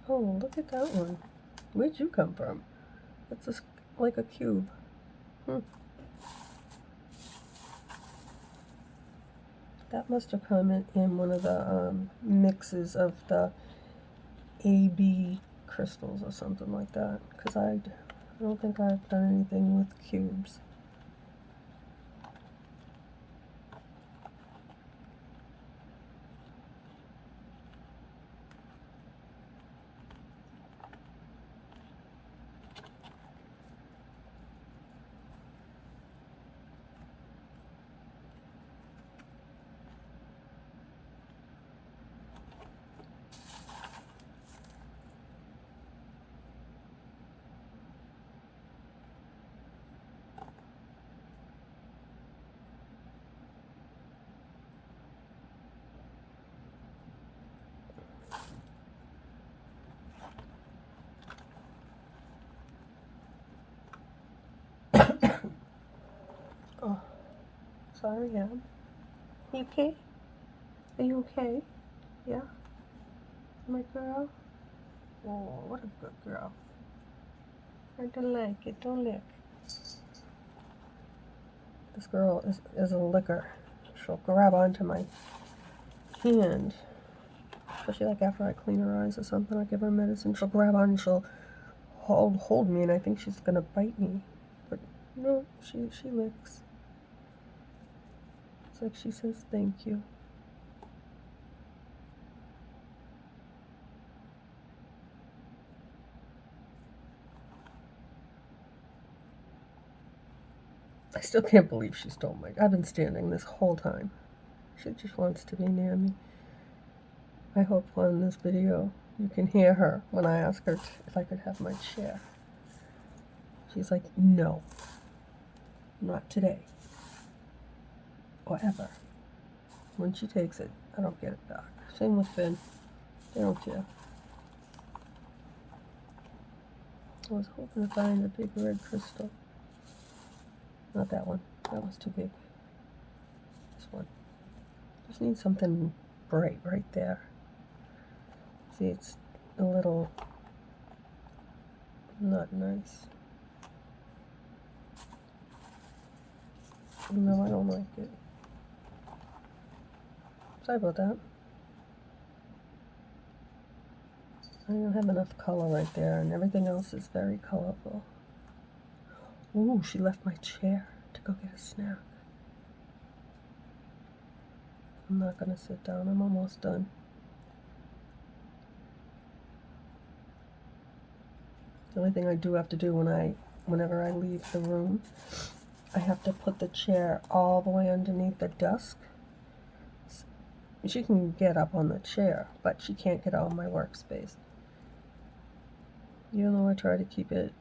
Oh, look at that one. Where'd you come from? It's just like a cube. That must have come in one of the mixes of the AB crystals or something like that. Because I don't think I've done anything with cubes. Oh, sorry, Em. You okay? Are you okay? Yeah? My girl? Oh, what a good girl. I don't like it. Don't lick. This girl is a licker. She'll grab onto my hand. Especially like after I clean her eyes or something, I give her medicine. She'll grab on and she'll hold me, and I think she's gonna bite me. But no, she licks. It's like she says thank you. I still can't believe she stole my... I've been standing this whole time. She just wants to be near me. I hope on this video you can hear her when I ask her if I could have my chair. She's like, no, not today, or ever. When she takes it, I don't get it back. Same with Finn. They don't care. I was hoping to find a big red crystal. Not that one. That was too big. This one. Just need something bright right there. See, it's a little not nice. No, I don't like it. Sorry about that. I don't have enough color right there, and everything else is very colorful. Ooh, she left my chair to go get a snack. I'm not gonna sit down. I'm almost done. The only thing I do have to do whenever I leave the room, I have to put the chair all the way underneath the desk. She can get up on the chair, but she can't get out of my workspace. Even though I try to keep it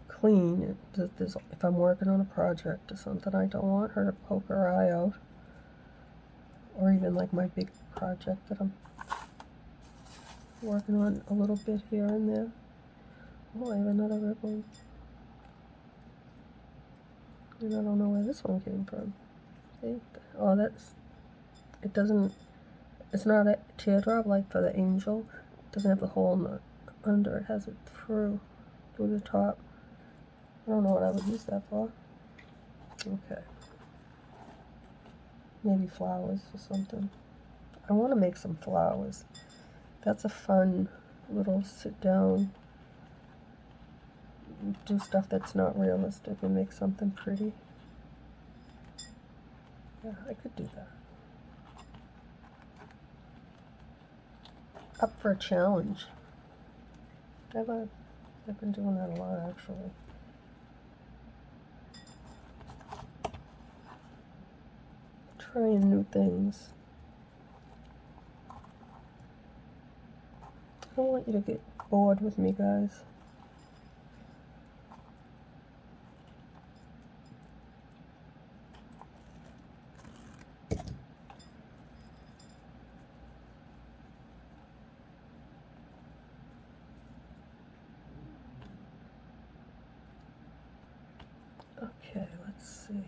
clean, if I'm working on a project or something, I don't want her to poke her eye out. Or even like my big project that I'm working on a little bit here and there. Oh, I have another ribbon. And I don't know where this one came from. See? Oh, it's not a teardrop like for the angel. It doesn't have the hole in the under. It has it through the top. I don't know what I would use that for. Okay. Maybe flowers or something. I want to make some flowers. That's a fun little sit down, do stuff that's not realistic and make something pretty. Yeah, I could do that. Up for a challenge. I've been doing that a lot, actually. Trying new things. don't want you to get bored with me, guys. Okay, let's see.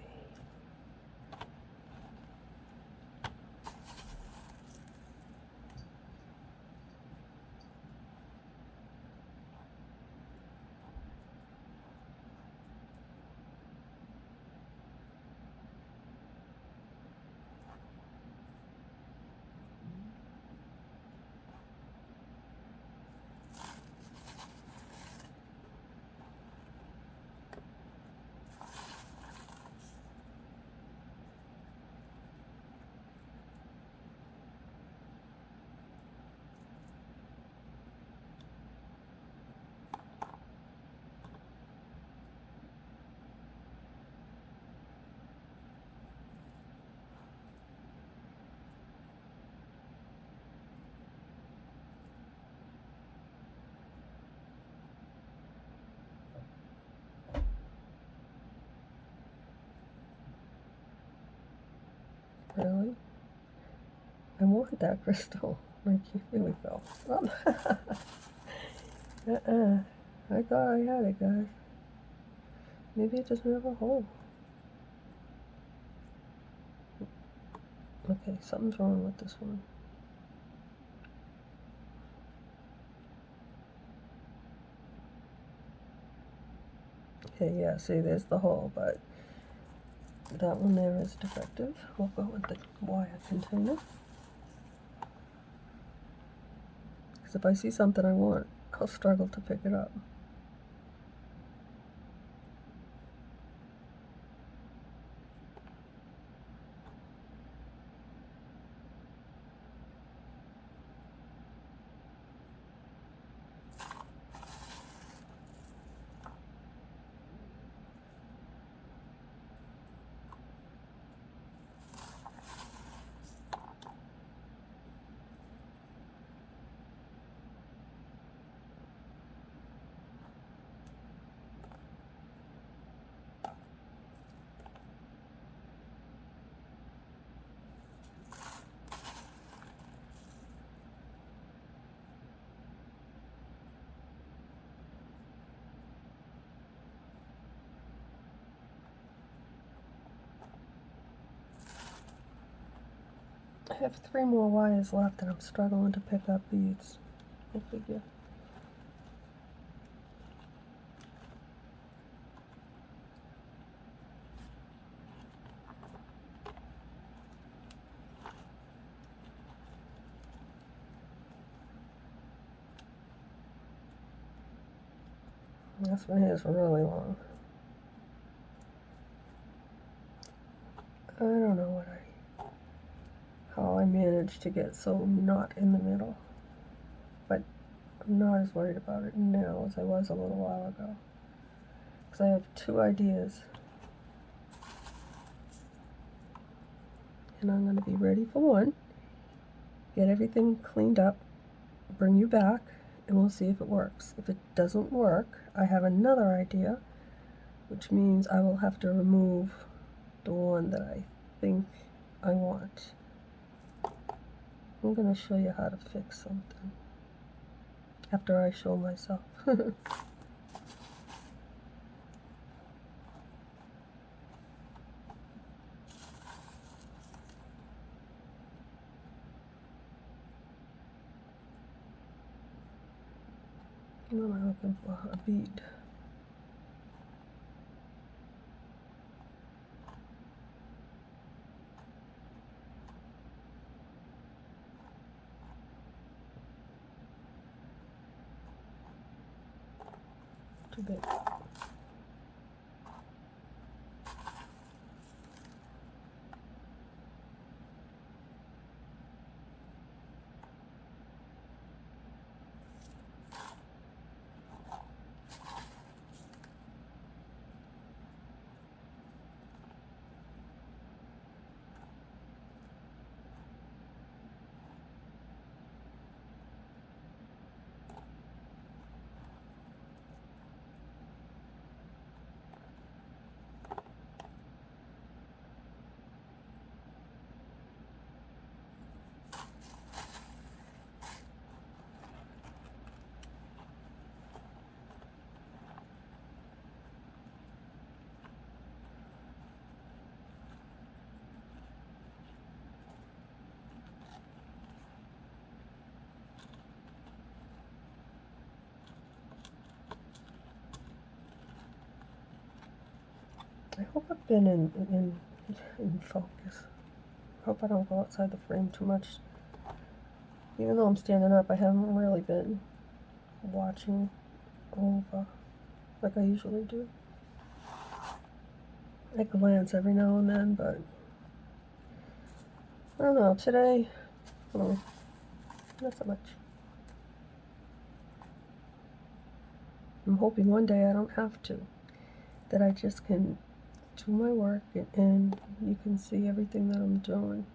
Really? I want that crystal. Like, here we go. I thought I had it, guys. Maybe it doesn't have a hole. Okay, something's wrong with this one. Okay, yeah, see, there's the hole, but that one there is defective. We'll go with the wire container. Because if I see something I want, I'll struggle to pick it up. I have 3 more wires left and I'm struggling to pick up beads. Go figure. This one is really long. I don't know how I managed to get so not in the middle, but I'm not as worried about it now as I was a little while ago. Because I have 2 ideas. And I'm going to be ready for one. Get everything cleaned up, bring you back, and we'll see if it works. If it doesn't work, I have another idea, which means I will have to remove the one that I think I want. I'm going to show you how to fix something after I show myself. I'm looking for a bead. Too big. I hope I've been in focus. I hope I don't go outside the frame too much. Even though I'm standing up, I haven't really been watching over like I usually do. I glance every now and then, but I don't know. Today, not so much. I'm hoping one day I don't have to. That I just can do my work and you can see everything that I'm doing.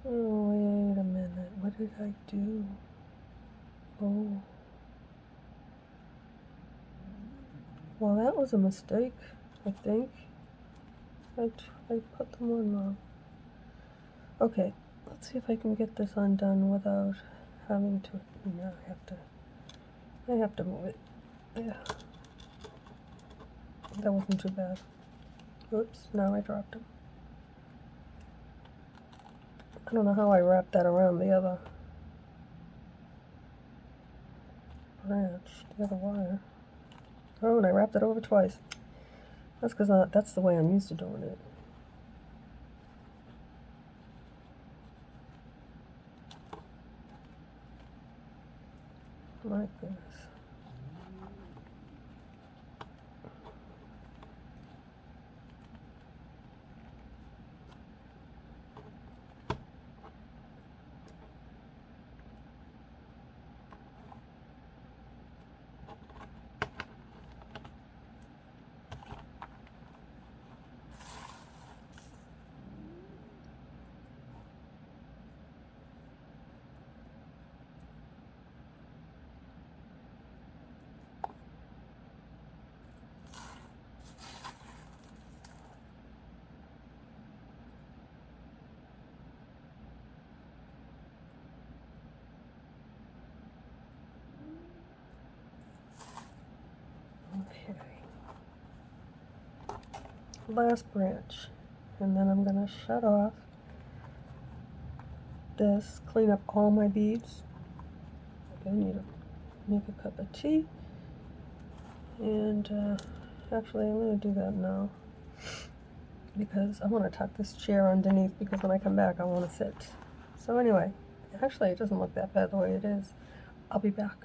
Oh, wait a minute. What did I do? Oh. Well, that was a mistake, I think. I put them on wrong. Okay, let's see if I can get this undone without having to. No, I have to move it. Yeah. That wasn't too bad. Oops, now I dropped them. I don't know how I wrapped that around the other branch, the other wire. Oh, and I wrapped it over twice. That's because that's the way I'm used to doing it. My goodness. Okay. Last branch. And then I'm going to shut off this, clean up all my beads. I need to make a cup of tea. And actually, I'm going to do that now because I want to tuck this chair underneath because when I come back, I want to sit. So anyway, actually, it doesn't look that bad the way it is. I'll be back.